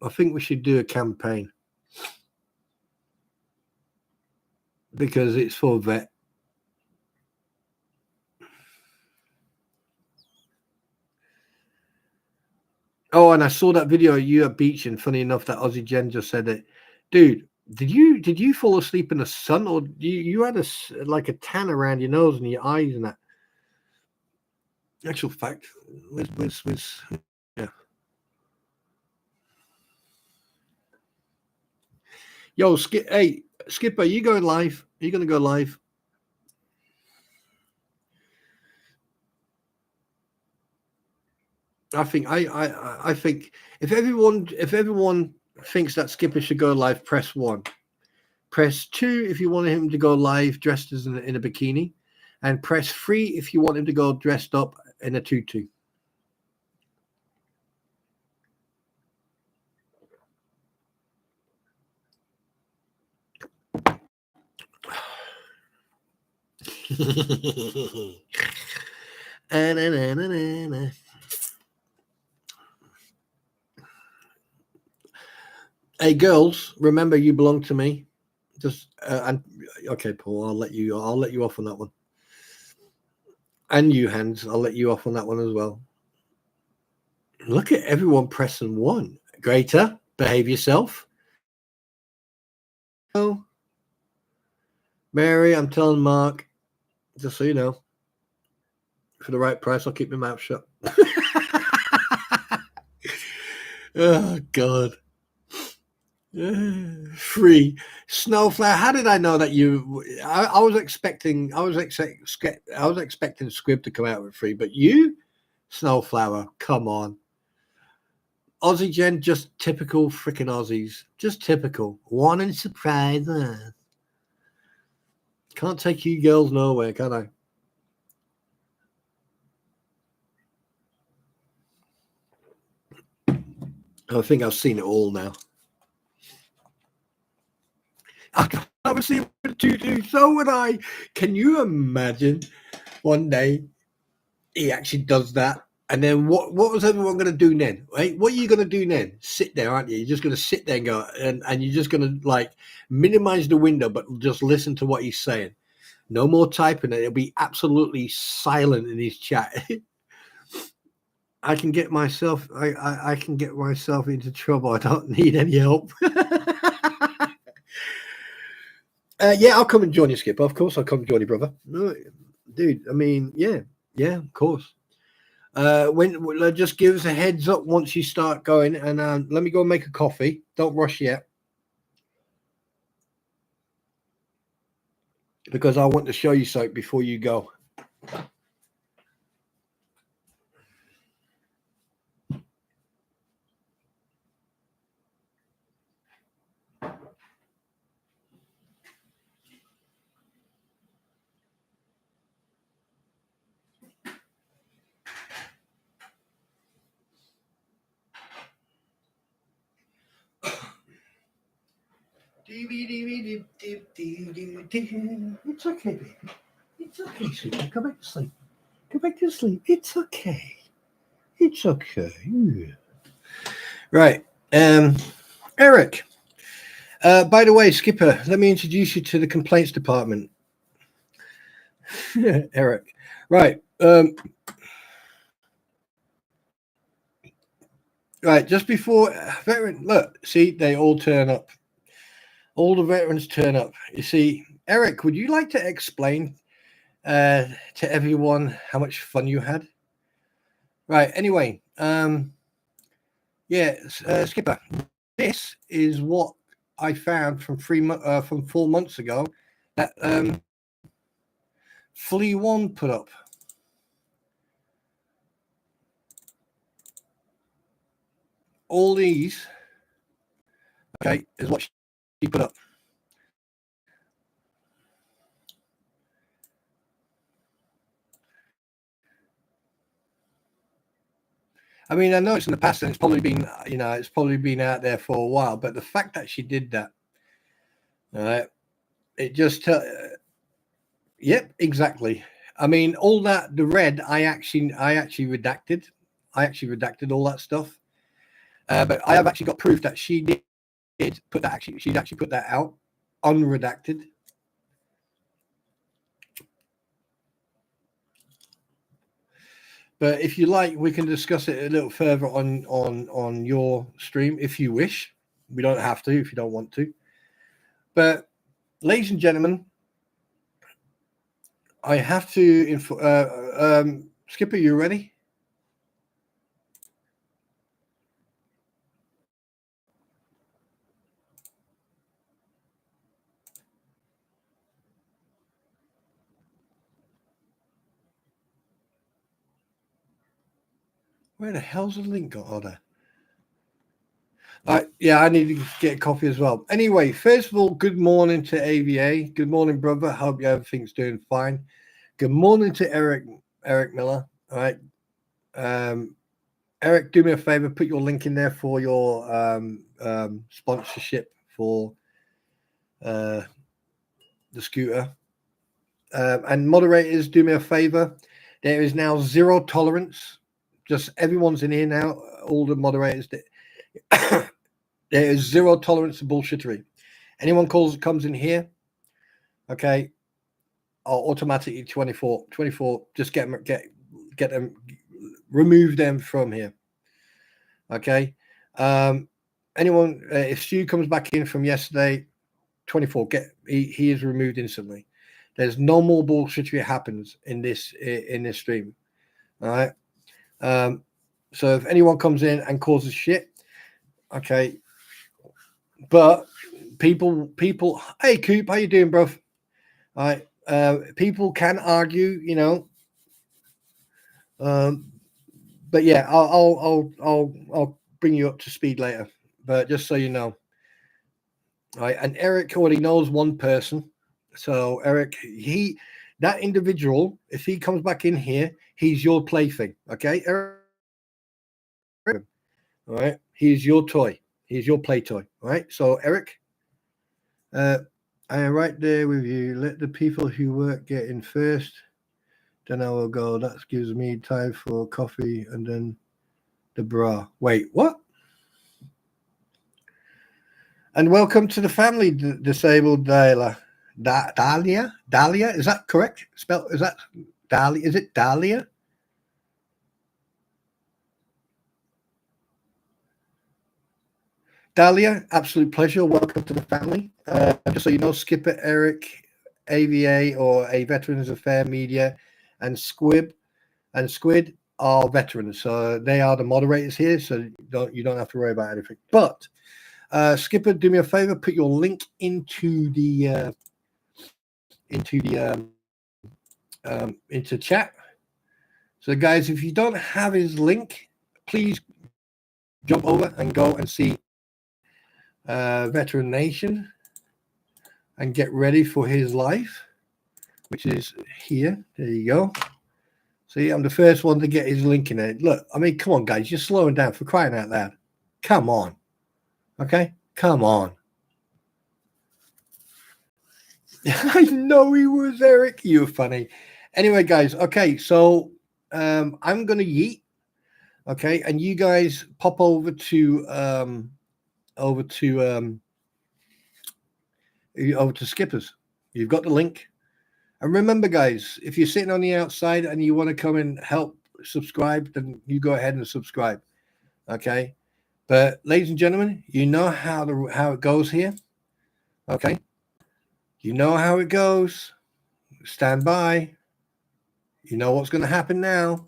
I think we should do a campaign because it's for vet. Oh, and I saw that video of you at beach, and funny enough, that Aussie Jen just said it. Dude, did you fall asleep in the sun, or you had like a tan around your nose and your eyes and that? Actual fact, yeah. Yo, hey, Skipper, you going live? Are you going to go live? I think I think if everyone thinks that Skipper should go live, press 1. Press 2 if you want him to go live dressed as in a bikini, and press 3 if you want him to go dressed up in a tutu. Hey girls, remember you belong to me. Just and okay, Paul, I'll let you off on that one. And you, Hans, I'll let you off on that one as well. Look at everyone pressing 1. Greater, behave yourself. Oh, Mary, I'm telling Mark, just so you know, for the right price, I'll keep my mouth shut. Oh God. Free Snowflower. How did I know that you? I was expecting Scrib to come out with free, but you, Snowflower, come on. Aussie Jen, just typical freaking Aussies, just typical. One and surprise. Can't take you girls nowhere, can I? I think I've seen it all now. I was seeing what to do. So would I. Can you imagine one day he actually does that? And then what was everyone going to do then? Right? What are you going to do then? Sit there, aren't you? You're just going to sit there and go, and you're just going to like minimize the window, but just listen to what he's saying. No more typing. It'll be absolutely silent in his chat. I can get myself. I can get myself into trouble. I don't need any help. Yeah, I'll come and join you, Skipper. Of course, I'll come join you, brother. No, dude. I mean, yeah, of course. When just give us a heads up once you start going, and let me go and make a coffee. Don't rush yet, because I want to show you something before you go. It's okay, baby. It's okay, sweetie. Go back to sleep. Go back to sleep. It's okay. It's okay. Right. Eric. By the way, Skipper, let me introduce you to the complaints department. Eric. Right. Right. Just before veteran, look, see, they all turn up. All the veterans turn up. You see, Eric, would you like to explain to everyone how much fun you had? Right. Anyway, Skipper, this is what I found from 4 months ago that Flea One put up. All these, okay, is what she put up. I mean, I know it's in the past and it's probably been, it's probably been out there for a while, but the fact that she did that, all right, it just, yep, exactly. I mean, all that, the red, I actually redacted. I actually redacted all that stuff. But I have actually got proof that she did put that, she'd actually put that out, unredacted. But if you like, we can discuss it a little further on your stream if you wish. We don't have to if you don't want to. But ladies and gentlemen, I have to Skipper, you ready? Where the hell's the link got? Oh, there. Yeah, I need to get a copy as well. Anyway, first of all, good morning to AVA. Good morning, brother. Hope everything's doing fine. Good morning to Eric Miller. All right. Eric, do me a favor, put your link in there for your sponsorship for the scooter. And moderators, do me a favor. There is now zero tolerance. Just everyone's in here now. All the moderators. There is zero tolerance to bullshittery. Anyone comes in here, okay, I'll automatically 24. Just get them, remove them from here. Okay. Anyone, if Stu comes back in from yesterday, 24, he is removed instantly. There's no more bullshittery happens in this stream. All right. So if anyone comes in and causes shit, okay. But people, hey Coop, how you doing, bro? All right. People can argue, but yeah, I'll bring you up to speed later. But just so you know, all right. And Eric already knows one person, so Eric, that individual, if he comes back in here, he's your plaything, okay, Eric? All right, he's your toy. He's your play toy. All right. So Eric, I am right there with you. Let the people who work get in first. Then I will go. That gives me time for coffee and then the bra. Wait, what? And welcome to the family, disabled Dahlia. Dahlia? Is that correct? Is that Dahlia? Is it Dahlia? Dahlia, absolute pleasure. Welcome to the family. Just so you know, Skipper, Eric, AVA, or a Veterans Affairs Media, and Squid are veterans. So they are the moderators here. So you don't have to worry about anything. But Skipper, do me a favor, put your link into chat. So guys, if you don't have his link, please jump over and go and see Veteran Nation and get ready for his life, which is here. There you go. See, I'm the first one to get his link in there. Look, I mean, come on, guys, you're slowing down, for crying out loud. Come on. Okay? Come on. I know he was, Eric. You're funny. Anyway, guys, okay, so I'm going to yeet. Okay, and you guys pop over to Skipper's. You've got the link. And remember, guys, if you're sitting on the outside and you want to come and help subscribe, then you go ahead and subscribe. Okay. But ladies and gentlemen, you know how it goes here. Okay. You know how it goes. Stand by. You know what's going to happen now.